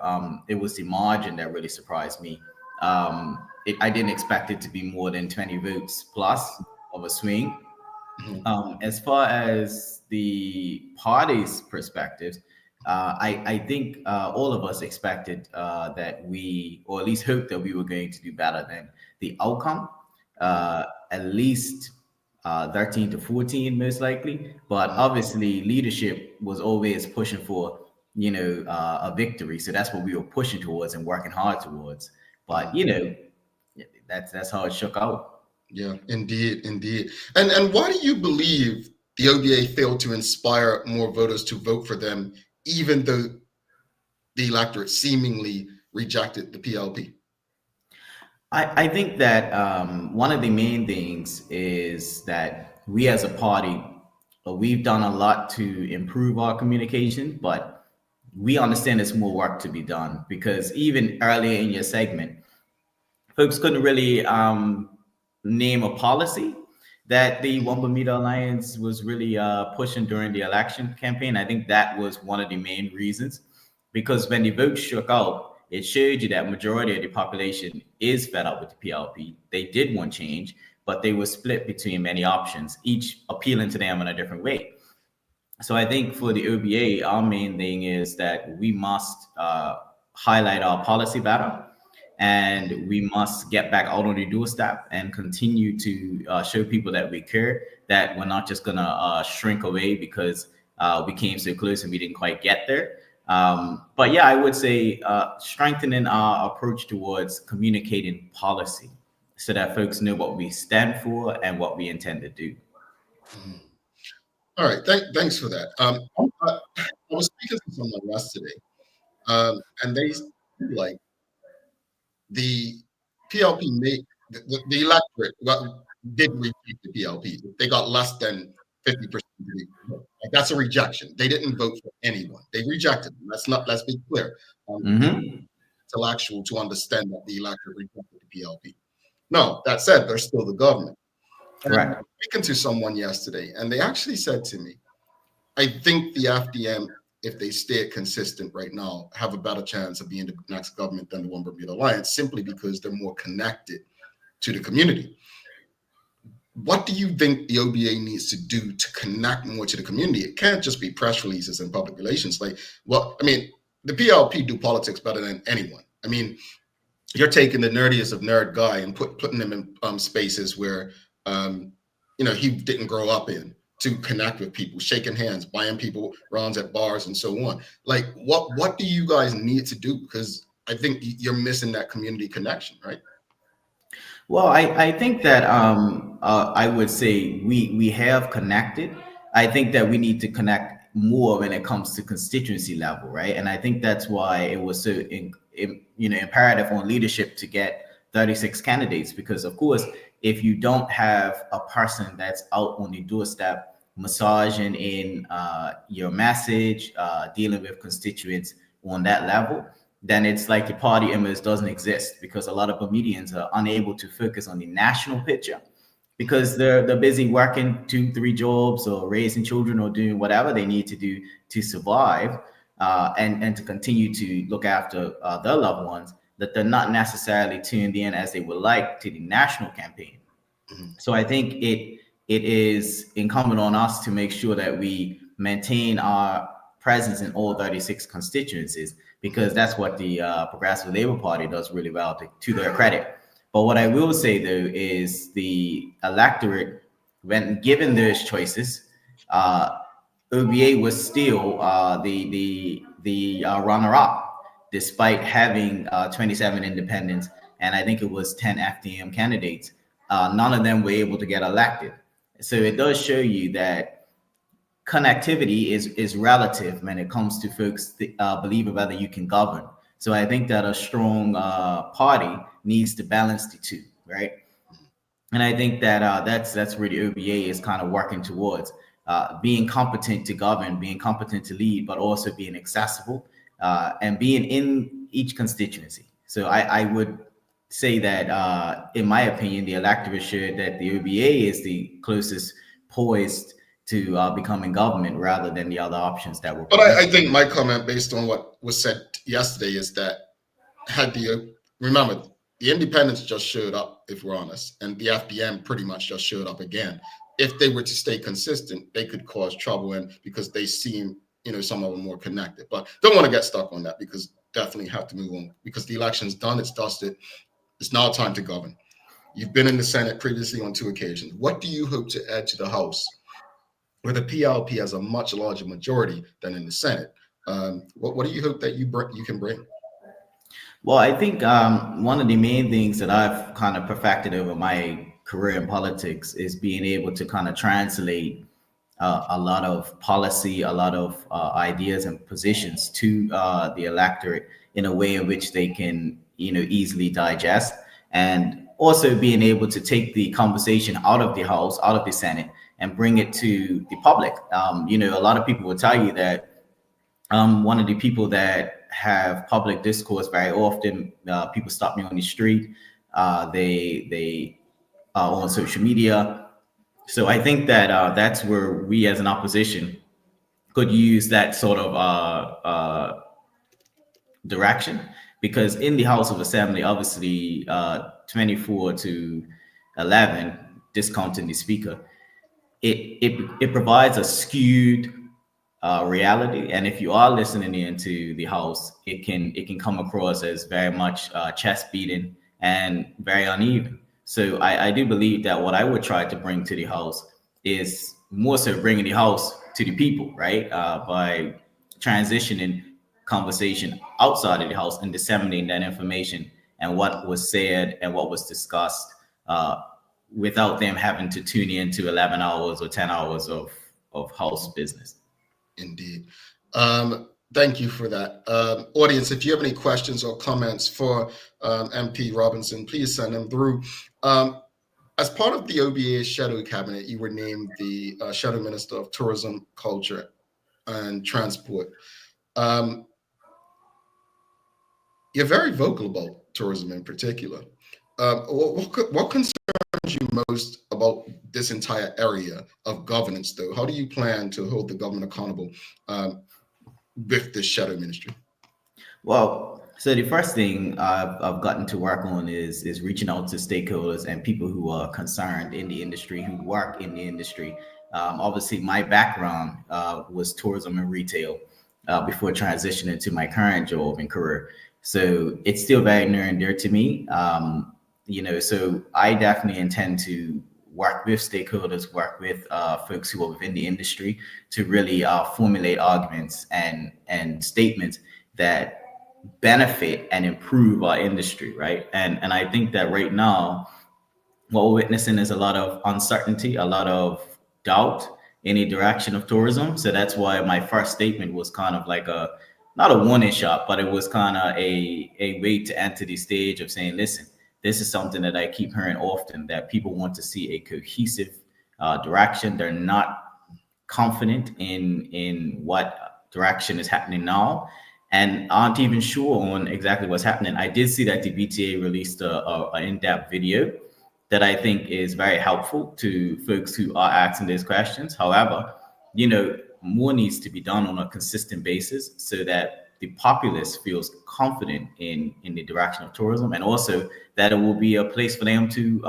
it was the margin that really surprised me. I didn't expect it to be more than 20 votes plus of a swing. As far as the party's perspective, I think all of us expected that we, or at least hoped that we were going to do better than the outcome, at least 13 to 14 most likely. But obviously leadership was always pushing for, a victory. So that's what we were pushing towards and working hard towards. But, that's how it shook out.
Yeah, indeed. And why do you believe the OBA failed to inspire more voters to vote for them, even though the electorate seemingly rejected the PLP?
I think that one of the main things is that we as a party, we've done a lot to improve our communication, but we understand there's more work to be done, because even earlier in your segment, folks couldn't really name a policy that the One Bermuda Alliance was really pushing during the election campaign. I think that was one of the main reasons, because when the vote shook out, it showed you that majority of the population is fed up with the PLP. They did want change, but they were split between many options, each appealing to them in a different way. So I think for the OBA, our main thing is that we must highlight our policy better. And we must get back out on the doorstep and continue to show people that we care, that we're not just gonna shrink away because we came so close and we didn't quite get there. But yeah, I would say strengthening our approach towards communicating policy so that folks know what we stand for and what we intend to do.
All right, thanks for that. I was speaking to someone yesterday, and they like, the PLP made the electorate did reject the PLP. They got less than 50%. That's a rejection. They didn't vote for anyone. They rejected them. Let's be clear. It's intellectual to understand that the electorate rejected the PLP. No, that said, they're still the government.
Right.
I was speaking to someone yesterday, and they actually said to me, I think the FDM, if they stay consistent right now, have a better chance of being the next government than the One Bermuda Alliance, simply because they're more connected to the community. What do you think the OBA needs to do to connect more to the community? It can't just be press releases and public relations. The PLP do politics better than anyone. I mean, you're taking the nerdiest of nerd guy and putting them in spaces where, he didn't grow up in, to connect with people, shaking hands, buying people rounds at bars and so on. Like, what do you guys need to do? Because I think you're missing that community connection, right?
Well, I think that I would say we have connected. I think that we need to connect more when it comes to constituency level, right? And I think that's why it was so imperative on leadership to get 36 candidates, because of course, if you don't have a person that's out on the doorstep massaging in your message, dealing with constituents on that level, then it's like the party image doesn't exist, because a lot of Bermudians are unable to focus on the national picture because they're busy working 2-3 jobs or raising children or doing whatever they need to do to survive, and to continue to look after their loved ones, that they're not necessarily tuned in as they would like to the national campaign. So I think it is incumbent on us to make sure that we maintain our presence in all 36 constituencies, because that's what the Progressive Labour Party does really well, to their credit. But what I will say, though, is the electorate, when given those choices, OBA was still the runner-up, despite having 27 independents, and I think it was 10 FDM candidates. None of them were able to get elected. So it does show you that connectivity is relative when it comes to folks believing whether you can govern. So I think that a strong party needs to balance the two, right? And I think that that's where the OBA is kind of working towards, being competent to govern, being competent to lead, but also being accessible, and being in each constituency. So I would say that, in my opinion, the electorate showed that the OBA is the closest poised to becoming government rather than the other options that were.
But I think my comment, based on what was said yesterday, is that remember, the independents just showed up, if we're honest, and the FDM pretty much just showed up again. If they were to stay consistent, they could cause trouble, and because they seem, some of them more connected. But don't want to get stuck on that, because definitely have to move on, because the election's done, it's dusted. It's now time to govern. You've been in the Senate previously on 2 occasions. What do you hope to add to the House, where the PLP has a much larger majority than in the Senate? What do you hope that you can bring?
Well, I think one of the main things that I've kind of perfected over my career in politics is being able to kind of translate a lot of policy, a lot of ideas and positions to the electorate in a way in which they can, easily digest, and also being able to take the conversation out of the House, out of the Senate, and bring it to the public. A lot of people will tell you that one of the people that have public discourse very often, people stop me on the street, they are on social media. So I think that that's where we as an opposition could use that sort of direction, because in the House of Assembly, obviously 24-11, discounting the speaker, it provides a skewed reality, and if you are listening into the House, it can come across as very much chest beating and very uneven. So I do believe that what I would try to bring to the House is more so bringing the House to the people, right? By transitioning conversation outside of the House and disseminating that information and what was said and what was discussed, without them having to tune in to 11 hours or 10 hours of House business.
Indeed. Thank you for that. Audience, if you have any questions or comments for MP Robinson, please send them through. As part of the OBA's shadow cabinet, you were named the Shadow Minister of Tourism, Culture, and Transport. You're very vocal about tourism in particular. What concerns you most about this entire area of governance, though? How do you plan to hold the government accountable with this shadow ministry?
Well, so the first thing I've gotten to work on is reaching out to stakeholders and people who are concerned in the industry, who work in the industry. Obviously, my background was tourism and retail before transitioning to my current job and career. So it's still very near and dear to me. So I definitely intend to work with stakeholders, work with folks who are within the industry to really formulate arguments and statements that benefit and improve our industry, right? And I think that right now, what we're witnessing is a lot of uncertainty, a lot of doubt in the direction of tourism. So that's why my first statement was kind of like not a warning shot, but it was kind of a way to enter the stage of saying, listen, this is something that I keep hearing often, that people want to see a cohesive direction. They're not confident in what direction is happening now. and aren't even sure on exactly what's happening. I did see that the BTA released an in-depth video that I think is very helpful to folks who are asking these questions. However, more needs to be done on a consistent basis so that the populace feels confident in the direction of tourism, and also that it will be a place for them to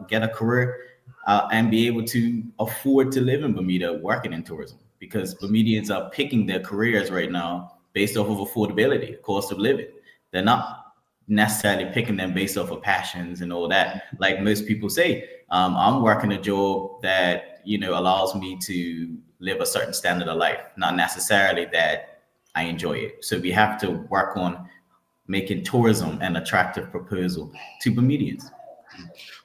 get a career and be able to afford to live in Bermuda working in tourism, because Bermudians are picking their careers right now based off of affordability, cost of living. They're not necessarily picking them based off of passions and all that. Like most people say, I'm working a job that, allows me to live a certain standard of life, not necessarily that I enjoy it. So we have to work on making tourism an attractive proposal to Bermudians.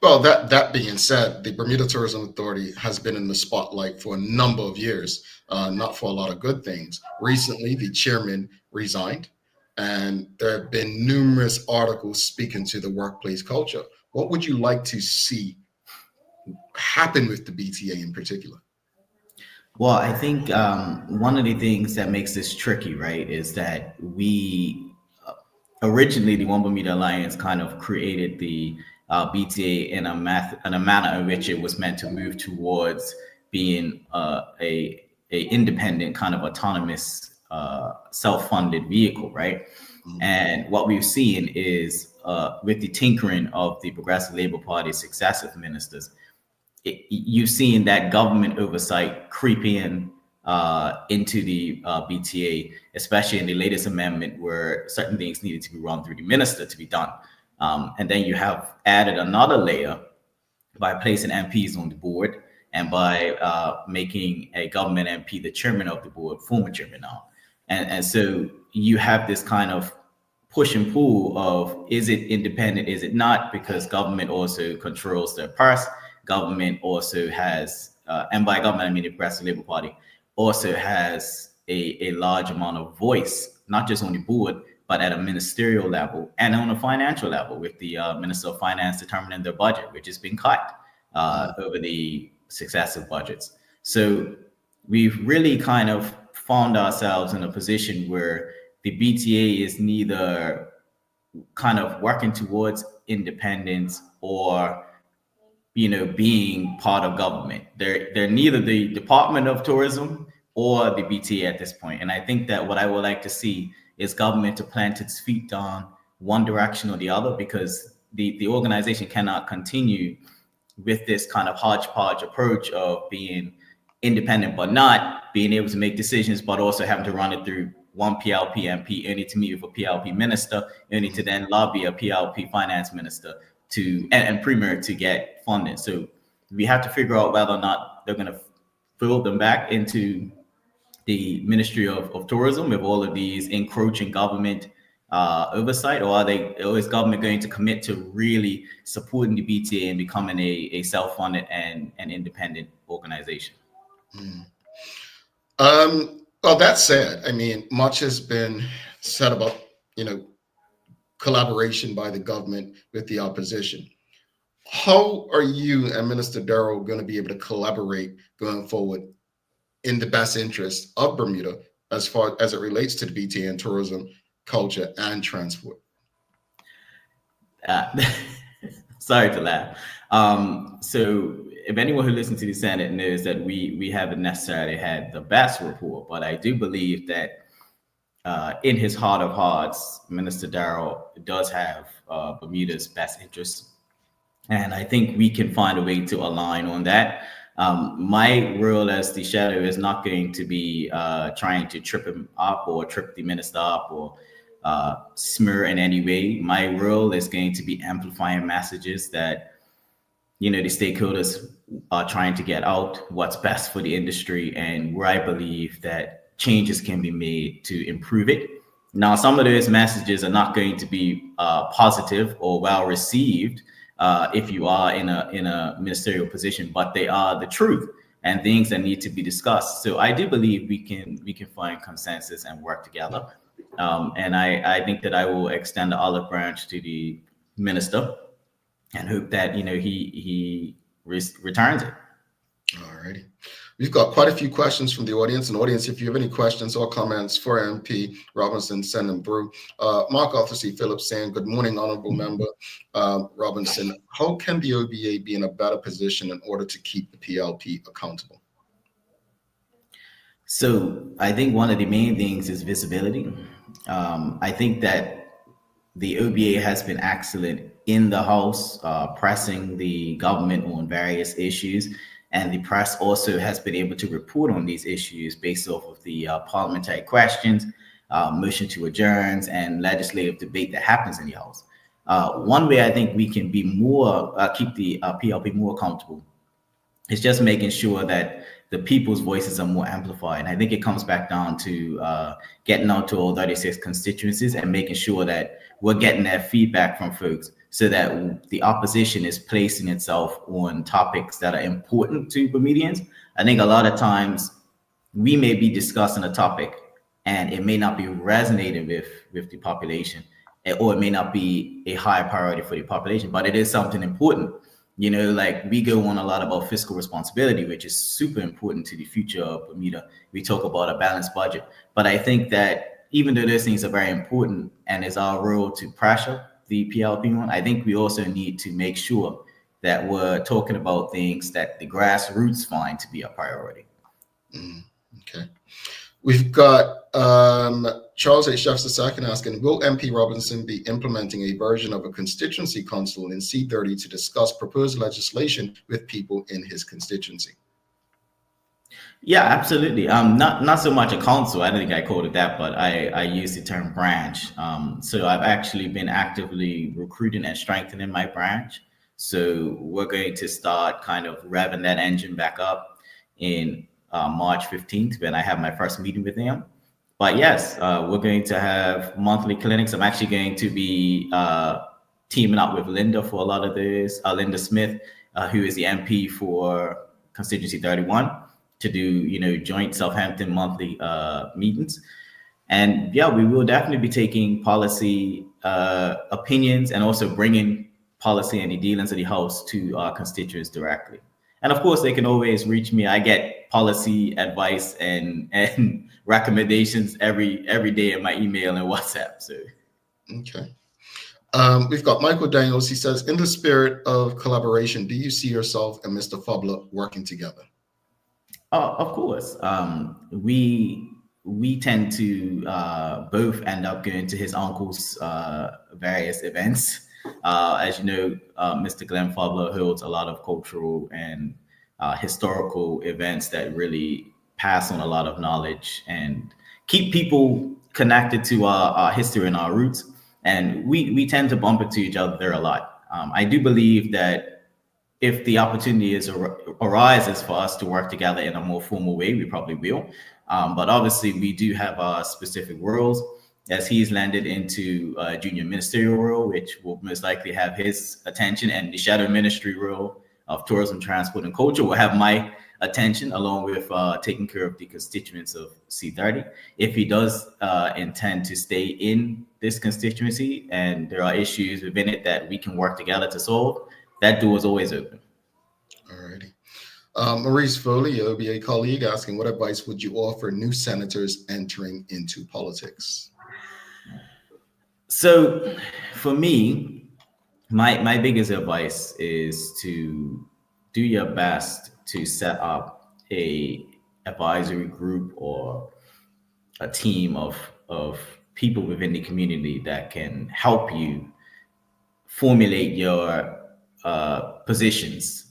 Well, that being said, the Bermuda Tourism Authority has been in the spotlight for a number of years, not for a lot of good things. Recently, the chairman resigned, and there have been numerous articles speaking to the workplace culture. What would you like to see happen with the BTA in particular?
Well, I think one of the things that makes this tricky, right, is that we originally, the One Bermuda Alliance kind of created the BTA in a manner in which it was meant to move towards being a independent, kind of autonomous, self-funded vehicle, right? And what we've seen is with the tinkering of the Progressive Labour Party's successive ministers, you've seen that government oversight creep in into the BTA, especially in the latest amendment where certain things needed to be run through the minister to be done. And then you have added another layer by placing MPs on the board and by making a government MP the chairman of the board, former chairman now. And so you have this kind of push and pull of, is it independent, is it not? Because government also controls their purse. Government also has, and by government I mean the Progressive Labour Party, also has a large amount of voice, not just on the board, but at a ministerial level and on a financial level, with the Minister of Finance determining their budget, which has been cut over the successive budgets. So we've really kind of found ourselves in a position where the BTA is neither kind of working towards independence or being part of government. They're neither the Department of Tourism or the BTA at this point. And I think that what I would like to see is government to plant its feet down one direction or the other, because the organization cannot continue with this kind of hodgepodge approach of being independent, but not being able to make decisions, but also having to run it through one PLP MP, only to meet with a PLP minister, only to then lobby a PLP finance minister and premier to get funding. So we have to figure out whether or not they're going to fold them back into the Ministry of Tourism with all of these encroaching government oversight, or is government going to commit to really supporting the BTA and becoming a self-funded and an independent organization?
Well, that said, I mean, much has been said about collaboration by the government with the opposition. How are you and Minister Darrell going to be able to collaborate going forward in the best interest of Bermuda as far as it relates to the BTA and tourism, culture, and transport?
Sorry to laugh. So if anyone who listens to the Senate knows that we haven't necessarily had the best rapport, but I do believe that in his heart of hearts, Minister Darrell does have Bermuda's best interests. And I think we can find a way to align on that. My role as the shadow is not going to be trying to trip him up or trip the minister up or smear in any way. My role is going to be amplifying messages that, the stakeholders are trying to get out, what's best for the industry, and where I believe that changes can be made to improve it. Now, some of those messages are not going to be positive or well received if you are in a ministerial position, but they are the truth and things that need to be discussed. So I do believe we can find consensus and work together. And I think that I will extend the olive branch to the minister and hope that he returns it.
All righty. We've got quite a few questions from the audience. And audience, if you have any questions or comments for MP Robinson, send them through. Mark Arthur C. Phillips saying, good morning, honorable member Robinson. How can the OBA be in a better position in order to keep the PLP accountable?
So I think one of the main things is visibility. I think that the OBA has been excellent in the House, pressing the government on various issues. And the press also has been able to report on these issues based off of the parliamentary questions, motion to adjourns, and legislative debate that happens in the House. One way I think we can be more, keep the PLP more accountable is just making sure that the people's voices are more amplified. And I think it comes back down to getting out to all 36 constituencies and making sure that we're getting that feedback from folks so that the opposition is placing itself on topics that are important to Bermudians. I think a lot of times we may be discussing a topic and it may not be resonating with the population, or it may not be a high priority for the population, but it is something important. You know, like we go on a lot about fiscal responsibility, which is super important to the future of Bermuda. We talk about a balanced budget, but I think that even though those things are very important and it's our role to pressure the PLP on, I think we also need to make sure that we're talking about things that the grassroots find to be a priority.
Okay. We've got Charles H. Jeffs II asking, will MP Robinson be implementing a version of a constituency council in C30 to discuss proposed legislation with people in his constituency?
Yeah, absolutely. Not so much a council. I don't think I called it that, but I use the term branch. So I've actually been actively recruiting and strengthening my branch. So we're going to start kind of revving that engine back up in March 15th when I have my first meeting with them. But yes, we're going to have monthly clinics. I'm actually going to be teaming up with Linda for a lot of this. Linda Smith, who is the MP for Constituency 31. To do, you know, joint Southampton monthly meetings. And yeah, we will definitely be taking policy opinions and also bringing policy and the dealings of the House to our constituents directly. And of course, they can always reach me. I get policy advice and recommendations every day in my email and WhatsApp. So,
okay. We've got Michael Daniels. He says, in the spirit of collaboration, do you see yourself and Mr. Fubler working together?
Of course. We tend to both end up going to his uncle's various events. As you know, Mr. Glenn Fubler holds a lot of cultural and historical events that really pass on a lot of knowledge and keep people connected to our history and our roots. And we tend to bump into each other there a lot. I do believe that if the opportunity arises for us to work together in a more formal way, we probably will. But obviously, we do have our specific roles. As he's landed into a junior ministerial role, which will most likely have his attention, and the shadow ministry role of tourism, transport, and culture will have my attention, along with taking care of the constituents of C30. If he does intend to stay in this constituency and there are issues within it that we can work together to solve, that door is always open.
All righty. Maurice Foley, OBA colleague, asking, what advice would you offer new senators entering into politics?
So for me, my biggest advice is to do your best to set up a advisory group or a team of people within the community that can help you formulate your positions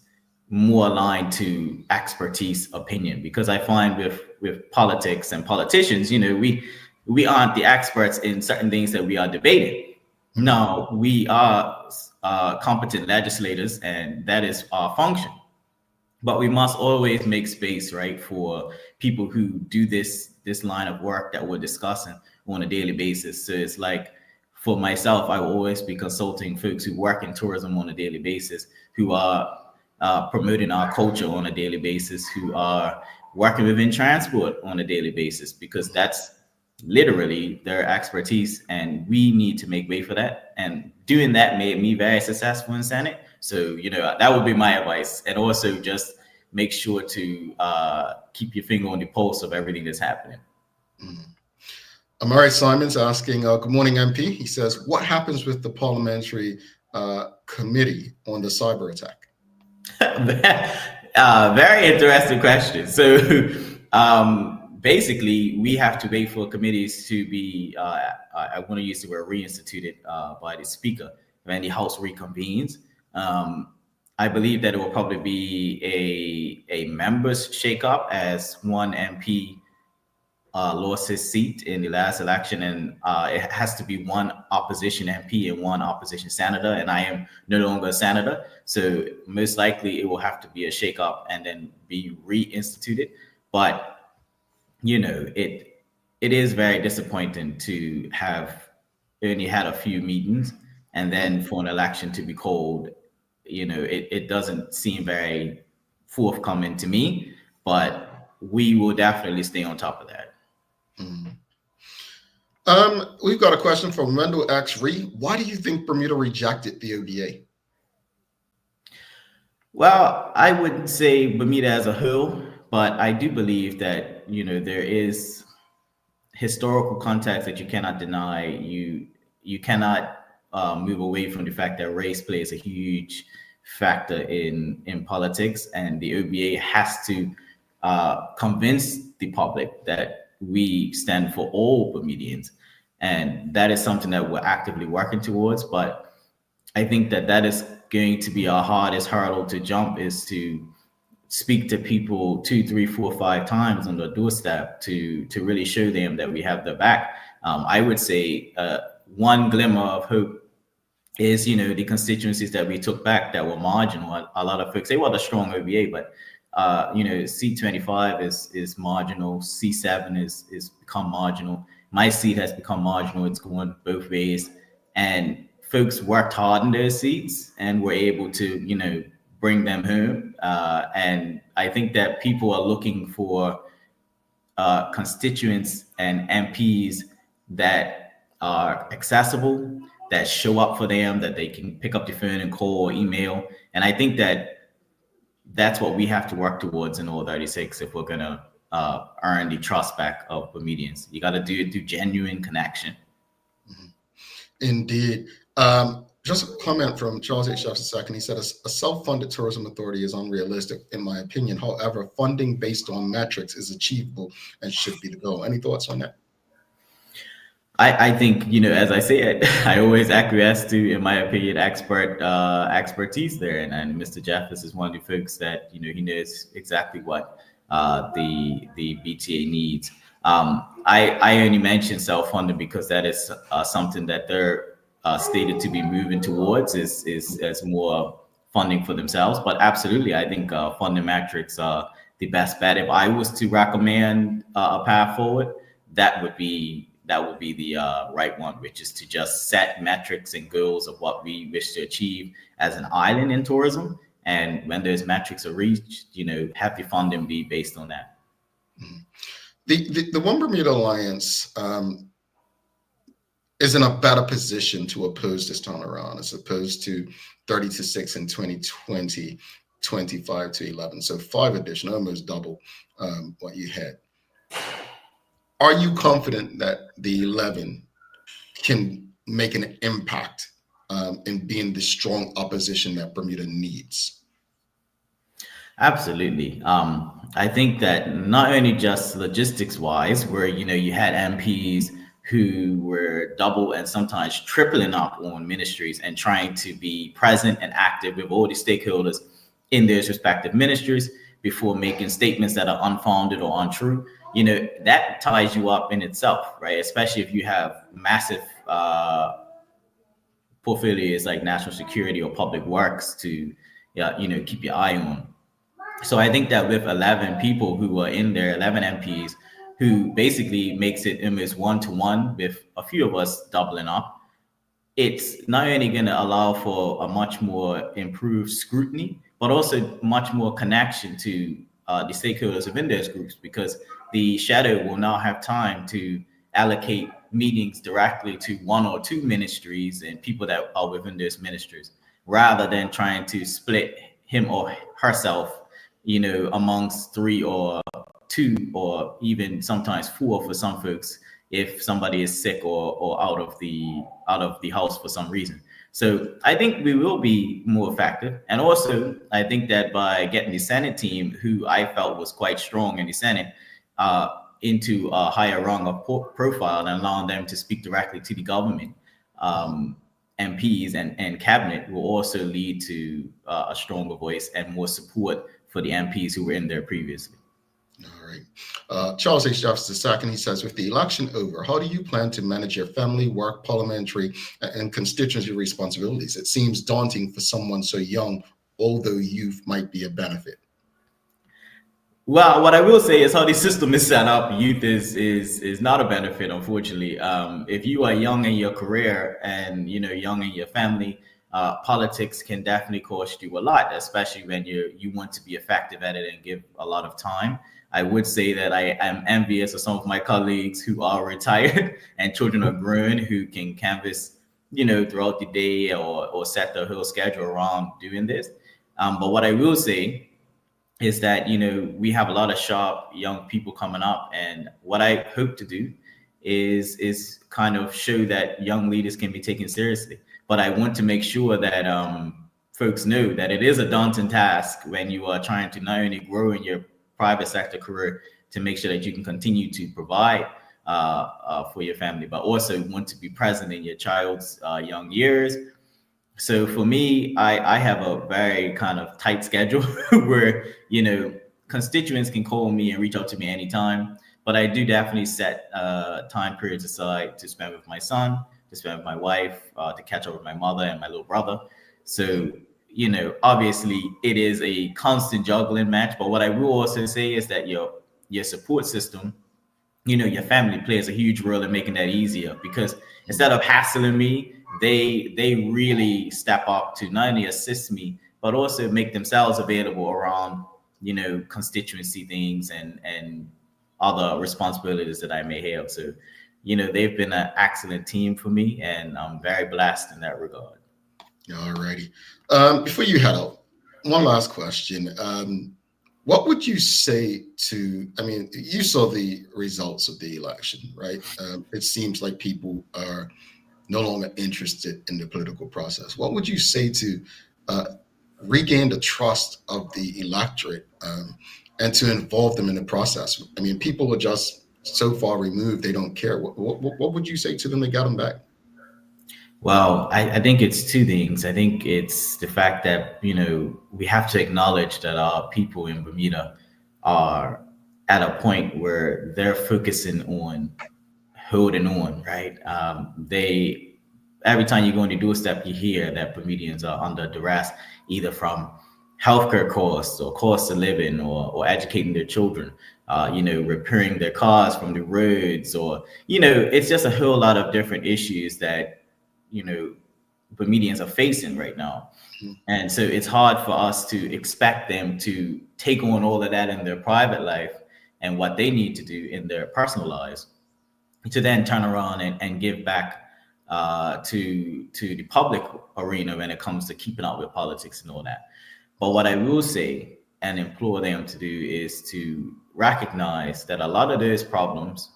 more aligned to expertise opinion. Because I find with politics and politicians, you know, we aren't the experts in certain things that we are debating. No, we are competent legislators, and that is our function. But we must always make space, right, for people who do this line of work that we're discussing on a daily basis. So it's like, for myself, I will always be consulting folks who work in tourism on a daily basis, who are promoting our culture on a daily basis, who are working within transport on a daily basis, because that's literally their expertise, and we need to make way for that. And doing that made me very successful in Senate. So, you know, that would be my advice. And also just make sure to keep your finger on the pulse of everything that's happening.
Amari Simon's asking, good morning, MP. He says, what happens with the parliamentary committee on the cyber attack?
Very interesting question. So basically, we have to wait for committees to be, I want to use the word reinstituted by the speaker when the House reconvenes. I believe that it will probably be a members shakeup, as one MP lost his seat in the last election, and it has to be one opposition MP and one opposition senator, and I am no longer a senator, so most likely it will have to be a shakeup and then be reinstituted. But you know, it is very disappointing to have only had a few meetings and then for an election to be called. You know, it doesn't seem very forthcoming to me, but we will definitely stay on top of that.
We've got a question from Wendell X. Ree. Why do you think Bermuda rejected the ODA?
Well, I wouldn't say Bermuda as a whole, but I do believe that, you know, there is historical context that you cannot deny. You cannot move away from the fact that race plays a huge factor in politics, and the OBA has to convince the public that we stand for all Bermudians, and that is something that we're actively working towards. But I think that is going to be our hardest hurdle to jump, is to speak to people 2, 3, 4, 5 times on the doorstep to really show them that we have their back. I would say one glimmer of hope is, you know, the constituencies that we took back that were marginal. A lot of folks say, well, the strong OBA, but you know, C25 is marginal. C7 is become marginal. My seat has become marginal. It's going both ways, and folks worked hard in those seats and were able to, you know, bring them home. And I think that people are looking for constituents and MPs that are accessible, that show up for them, that they can pick up the phone and call or email. And I think that that's what we have to work towards in all 36 if we're going to earn the trust back of Bermudians. You got to do it through genuine connection.
Indeed. Just a comment from Charles H. Jefferson II. He said, a self-funded tourism authority is unrealistic, in my opinion. However, funding based on metrics is achievable and should be the goal. Any thoughts on that?
I think, you know, as I said, I always acquiesce to, in my opinion, expertise there. And Mr. Jeffers is one of the folks that, you know, he knows exactly what the BTA needs. I only mention self-funding because that is something that they're stated to be moving towards is as more funding for themselves. But absolutely, I think funding metrics are the best bet. If I was to recommend a path forward, that would be the right one, which is to just set metrics and goals of what we wish to achieve as an island in tourism. And when those metrics are reached, you know, have the funding be based on that.
The One Bermuda Alliance is in a better position to oppose this time around, as opposed to 30-6 in 2020, 25-11. So 5 additional, almost double what you had. Are you confident that the 11 can make an impact in being the strong opposition that Bermuda needs?
Absolutely. I think that not only just logistics wise, where, you know, you had MPs who were double and sometimes tripling up on ministries and trying to be present and active with all the stakeholders in their respective ministries before making statements that are unfounded or untrue. You know, that ties you up in itself, right? Especially if you have massive portfolios like national security or public works to, you know, keep your eye on. So I think that with 11 people who are in there, 11 MPs, who basically makes it almost 1-to-1 with a few of us doubling up, it's not only going to allow for a much more improved scrutiny, but also much more connection to the stakeholders within those groups, because the shadow will now have time to allocate meetings directly to 1 or 2 ministries and people that are within those ministries, rather than trying to split him or herself, amongst 3 or 2 or even sometimes 4 for some folks if somebody is sick or out of the house for some reason. So I think we will be more effective. And also, I think that by getting the Senate team, who I felt was quite strong in the Senate, into a higher rung of profile and allowing them to speak directly to the government, MPs and cabinet will also lead to a stronger voice and more support for the MPs who were in there previously.
All right. Charles H. Jefferson II, he says, with the election over, how do you plan to manage your family, work, parliamentary, and constituency responsibilities? It seems daunting for someone so young, although youth might be a benefit.
Well, what I will say is how the system is set up, youth is not a benefit, unfortunately. If you are young in your career and young in your family, politics can definitely cost you a lot, especially when you want to be effective at it and give a lot of time. I would say that I am envious of some of my colleagues who are retired and children are grown who can canvass, throughout the day or set their whole schedule around doing this. But what I will say is that we have a lot of sharp young people coming up, and what I hope to do is kind of show that young leaders can be taken seriously. But I want to make sure that folks know that it is a daunting task when you are trying to not only grow in your private sector career to make sure that you can continue to provide for your family, but also want to be present in your child's young years. So for me, I have a very kind of tight schedule where, constituents can call me and reach out to me anytime, but I do definitely set time periods aside to spend with my son, to spend with my wife, to catch up with my mother and my little brother. So, obviously it is a constant juggling match, but what I will also say is that your support system, your family plays a huge role in making that easier, because instead of hassling me, they really step up to not only assist me, but also make themselves available around, constituency things and other responsibilities that I may have. So, they've been an excellent team for me, and I'm very blessed in that regard.
All righty. Before you head out, one last question. What would you say to, you saw the results of the election, right? It seems like people are no longer interested in the political process. What would you say to regain the trust of the electorate and to involve them in the process? People are just so far removed, they don't care. What would you say to them to get them back?
Well, I think it's two things. I think it's the fact that, we have to acknowledge that our people in Bermuda are at a point where they're focusing on holding on, right? Every time you go on the doorstep, you hear that Bermudians are under duress, either from healthcare costs or cost of living or educating their children, repairing their cars from the roads, or, it's just a whole lot of different issues that, Bermudians are facing right now. And so it's hard for us to expect them to take on all of that in their private life and what they need to do in their personal lives, to then turn around and give back to the public arena when it comes to keeping up with politics and all that. But what I will say and implore them to do is to recognize that a lot of those problems,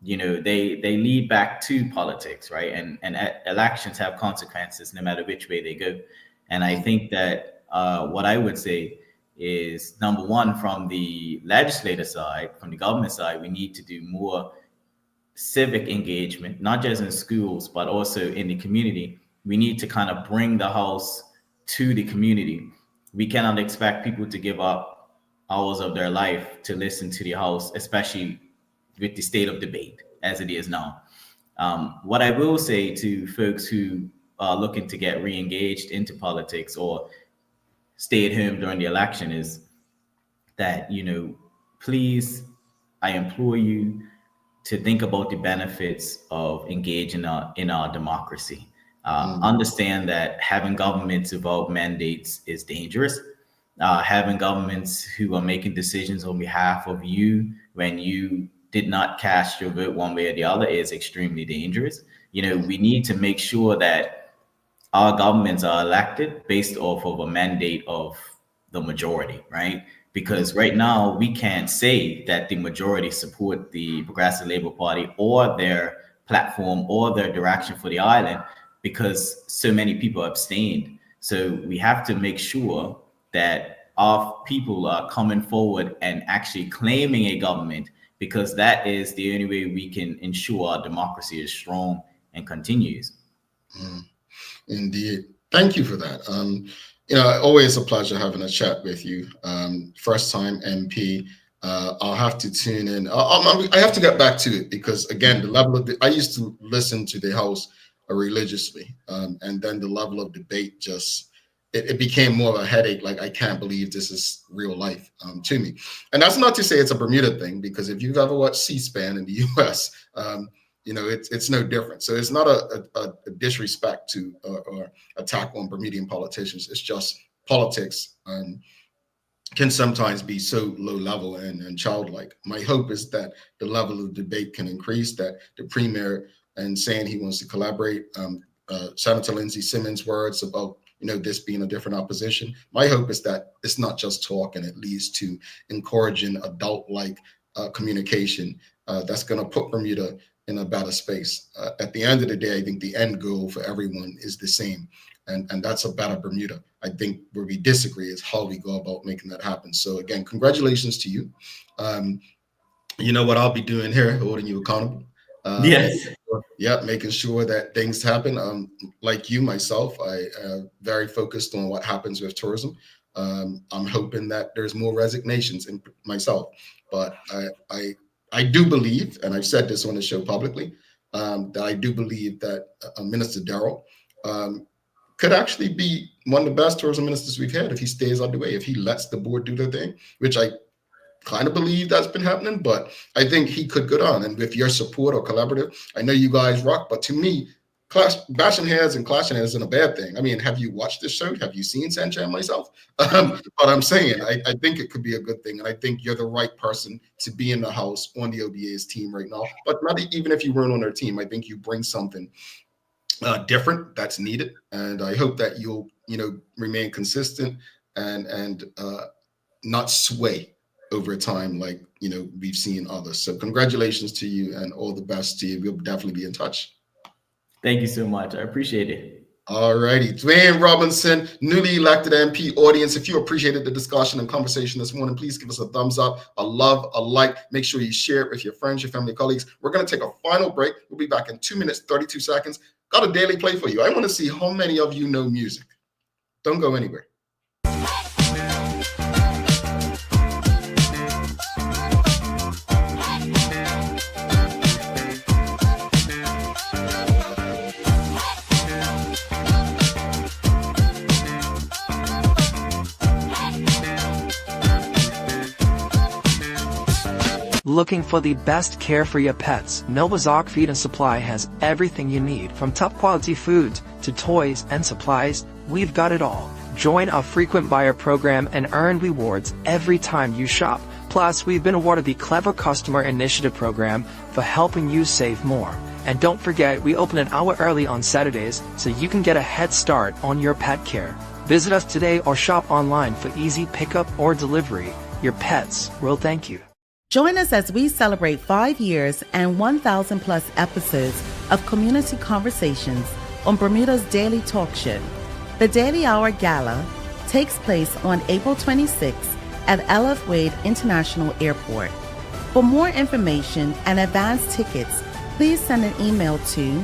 they lead back to politics, right? And elections have consequences no matter which way they go. And I think that what I would say is, number one, from the legislative side, from the government side, we need to do more civic engagement, not just in schools, but also in the community. We need to kind of bring the House to the community. We cannot expect people to give up hours of their life to listen to the House, especially with the state of debate as it is now. What I will say to folks who are looking to get re-engaged into politics or stay at home during the election is that, please, I implore you to think about the benefits of engaging in our democracy. Understand that having governments without mandates is dangerous. Having governments who are making decisions on behalf of you when you did not cast your vote one way or the other is extremely dangerous. We need to make sure that our governments are elected based off of a mandate of the majority, right? because right now we can't say that the majority support the Progressive Labour Party or their platform or their direction for the island, because so many people abstained. So we have to make sure that our people are coming forward and actually claiming a government, because that is the only way we can ensure our democracy is strong and continues.
Indeed. Thank you for that. Always a pleasure having a chat with you. First time MP. I'll have to tune in. I have to get back to it because, again, the level of I used to listen to the House religiously, and then the level of debate just it became more of a headache. Like, I can't believe this is real life to me. And that's not to say it's a Bermuda thing, because if you've ever watched C-SPAN in the U.S., it's no different. So it's not a disrespect to or attack on Bermudian politicians. It's just politics can sometimes be so low level and childlike. My hope is that the level of debate can increase, that the premier and saying he wants to collaborate, Senator Lindsey Simmons' words about this being a different opposition. My hope is that it's not just talk and it leads to encouraging adult-like communication that's going to put Bermuda in a better space. At the end of the day, I think the end goal for everyone is the same, and that's a better Bermuda. I think where we disagree is how we go about making that happen. So again, congratulations to you. You know what I'll be doing here, holding you accountable.
Yes.
Making sure that things happen. Like you, myself, I very focused on what happens with tourism. I'm hoping that there's more resignations in myself, but I do believe, and I've said this on the show publicly, that I do believe that Minister Darrell could actually be one of the best tourism ministers we've had if he stays out of the way, if he lets the board do their thing, which I kind of believe that's been happening, but I think he could go on. And with your support or collaborative, I know you guys rock, but to me, bashing heads and clashing heads isn't a bad thing. I mean, have you watched this show? Have you seen Sanchez and myself? But I'm saying, I think it could be a good thing. And I think you're the right person to be in the House on the OBA's team right now. But not even if you weren't on their team, I think you bring something different that's needed. And I hope that you'll, remain consistent and not sway over time like, we've seen others. So congratulations to you and all the best to you. We'll definitely be in touch.
Thank you so much. I appreciate it.
All righty. Dwayne Robinson, newly elected MP. Audience, if you appreciated the discussion and conversation this morning, please give us a thumbs up, a love, a like. Make sure you share it with your friends, your family, colleagues. We're going to take a final break. We'll be back in 2 minutes, 32 seconds. Got a daily play for you. I want to see how many of you know music. Don't go anywhere.
Looking for the best care for your pets? Nova's Ark Feed and Supply has everything you need, from top quality foods to toys and supplies. We've got it all. Join our frequent buyer program and earn rewards every time you shop. Plus, we've been awarded the Clever Customer Initiative program for helping you save more. And don't forget, we open an hour early on Saturdays so you can get a head start on your pet care. Visit us today or shop online for easy pickup or delivery. Your pets will thank you.
Join us as we celebrate 5 years and 1,000 plus episodes of community conversations on Bermuda's daily talk show. The Daily Hour Gala takes place on April 26th at LF Wade International Airport. For more information and advance tickets, please send an email to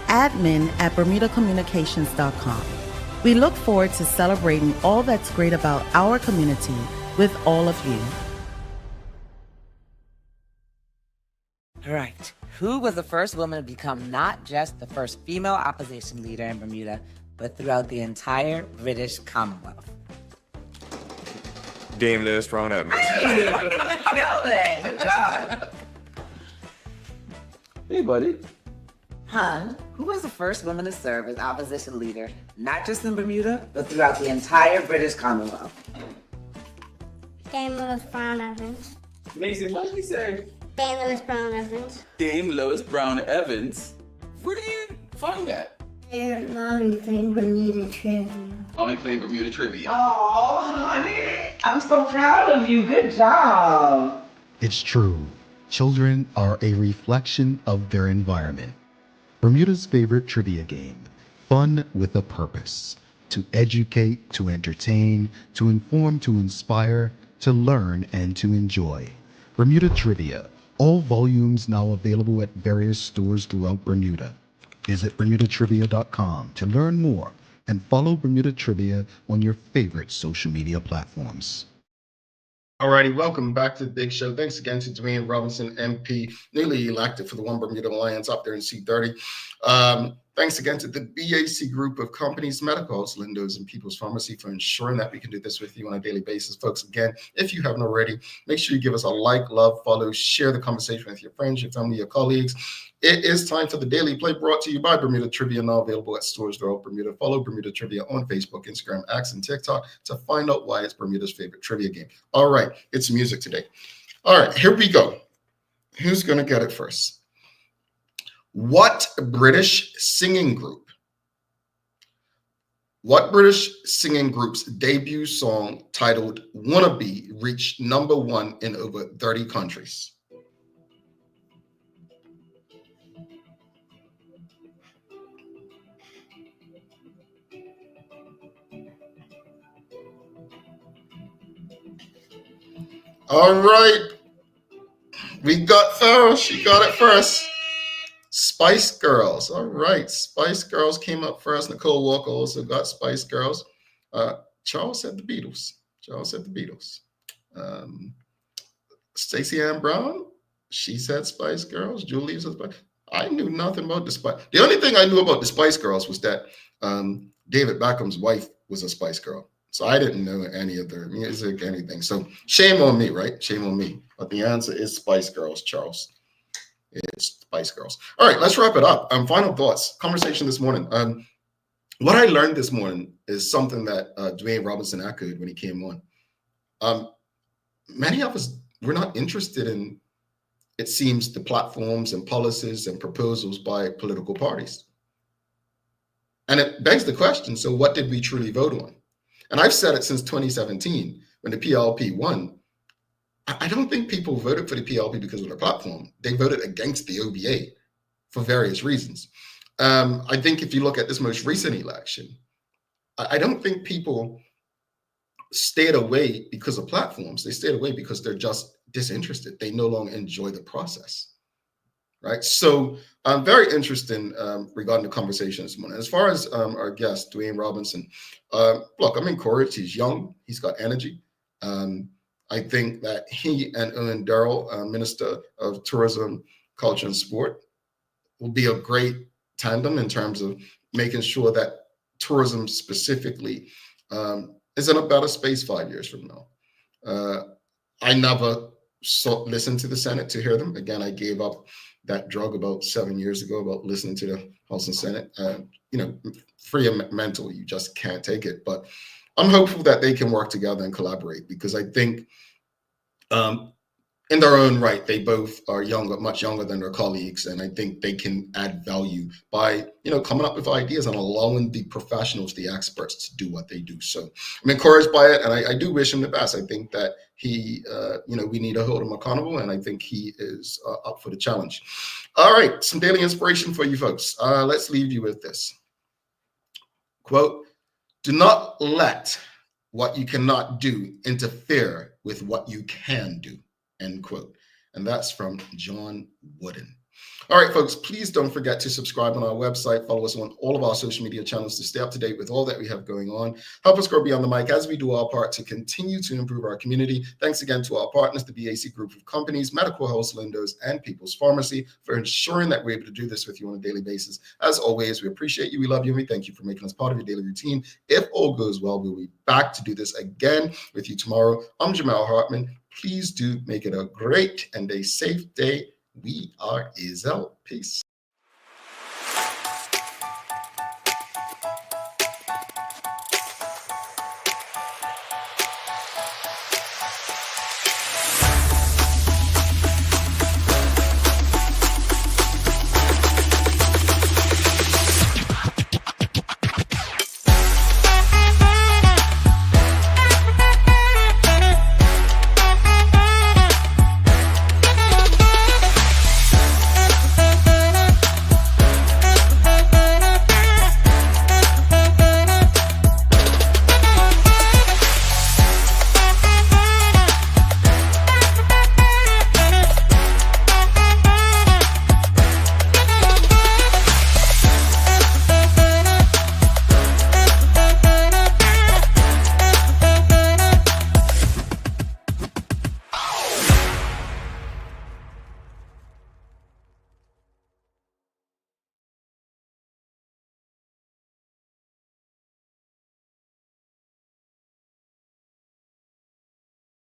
admin@bermudacommunications.com. We look forward to celebrating all that's great about our community with all of you.
Right. Who was the first woman to become not just the first female opposition leader in Bermuda, but throughout the entire British Commonwealth?
Dame Lewis Brown Evans.
Hey, buddy. Hun, who was the first woman to serve as opposition leader, not just in Bermuda, but throughout the entire British Commonwealth?
Dame Lewis Brown Evans.
Mason, what did you say?
Dame Lewis Brown Evans.
Dame Lewis Brown Evans? Where do you find that?
Only thing Bermuda trivia.
Only thing Bermuda trivia.
Oh, honey, I'm so proud of you. Good job.
It's true. Children are a reflection of their environment. Bermuda's favorite trivia game. Fun with a purpose. To educate, to entertain, to inform, to inspire, to learn, and to enjoy. Bermuda Trivia. All volumes now available at various stores throughout Bermuda. Visit BermudaTrivia.com to learn more and follow Bermuda Trivia on your favorite social media platforms.
Alrighty, welcome back to the big show. Thanks again to Dwayne Robinson, MP, newly elected for the One Bermuda Alliance up there in C30. Thanks again to the BAC group of companies, Medicals, Lindos, and People's Pharmacy for ensuring that we can do this with you on a daily basis. Folks, again, if you haven't already, make sure you give us a like, love, follow, share the conversation with your friends, your family, your colleagues. It is time for the Daily Play, brought to you by Bermuda Trivia, now available at stores throughout Bermuda. Follow Bermuda Trivia on Facebook, Instagram, X, and TikTok to find out why it's Bermuda's favorite trivia game. All right, it's music today. All right, here we go. Who's going to get it first? What British singing group's debut song titled Wannabe reached #1 in over 30 countries? All right. We got Farrah. She got it first. Spice Girls. All right. Spice Girls came up first. Nicole Walker also got Spice Girls. Charles said the Beatles. Stacey Ann Brown, she said Spice Girls. Julie said Spice. I knew nothing about the Spice. The only thing I knew about the Spice Girls was that David Beckham's wife was a Spice Girl. So I didn't know any of their music, anything. So shame on me, right? Shame on me. But the answer is Spice Girls, Charles. It's Spice Girls. All right, let's wrap it up. Final thoughts. Conversation this morning. What I learned this morning is something that Dwayne Robinson echoed when he came on. Many of us, we're not interested in, it seems, the platforms and policies and proposals by political parties. And it begs the question, so what did we truly vote on? And I've said it since 2017 when the PLP won. I don't think people voted for the PLP because of their platform. They voted against the OBA for various reasons. I think if you look at this most recent election, I don't think people stayed away because of platforms. They stayed away because they're just disinterested. They no longer enjoy the process, right? So very interesting regarding the conversation this morning. As far as our guest, Dwayne Robinson, look, I'm encouraged. He's young. He's got energy. I think that he and Owen Darrell, Minister of Tourism, Culture, and Sport, will be a great tandem in terms of making sure that tourism specifically is in a better space 5 years from now. I never listened to the Senate to hear them. Again, I gave up that drug about 7 years ago about listening to the House and Senate. Free and mental, you just can't take it. But I'm hopeful that they can work together and collaborate, because I think in their own right, they both are younger, much younger than their colleagues. And I think they can add value by, coming up with ideas and allowing the professionals, the experts, to do what they do. So I'm encouraged by it. And I do wish him the best. I think that he, we need to hold him accountable. And I think he is up for the challenge. All right. Some daily inspiration for you folks. Let's leave you with this. Quote, "Do not let what you cannot do interfere with what you can do," end quote. And that's from John Wooden. All right, folks, please don't forget to subscribe on our website. Follow us on all of our social media channels to stay up to date with all that we have going on. Help us grow beyond the mic as we do our part to continue to improve our community. Thanks again to our partners, the BAC group of companies, Medical House, Lindos, and People's Pharmacy, for ensuring that we're able to do this with you on a daily basis. As always, we appreciate you, we love you, and we thank you for making us part of your daily routine. If all goes well, we'll be back to do this again with you tomorrow. I'm Jamal Hartman. Please do make it a great and a safe day. We are out. Peace.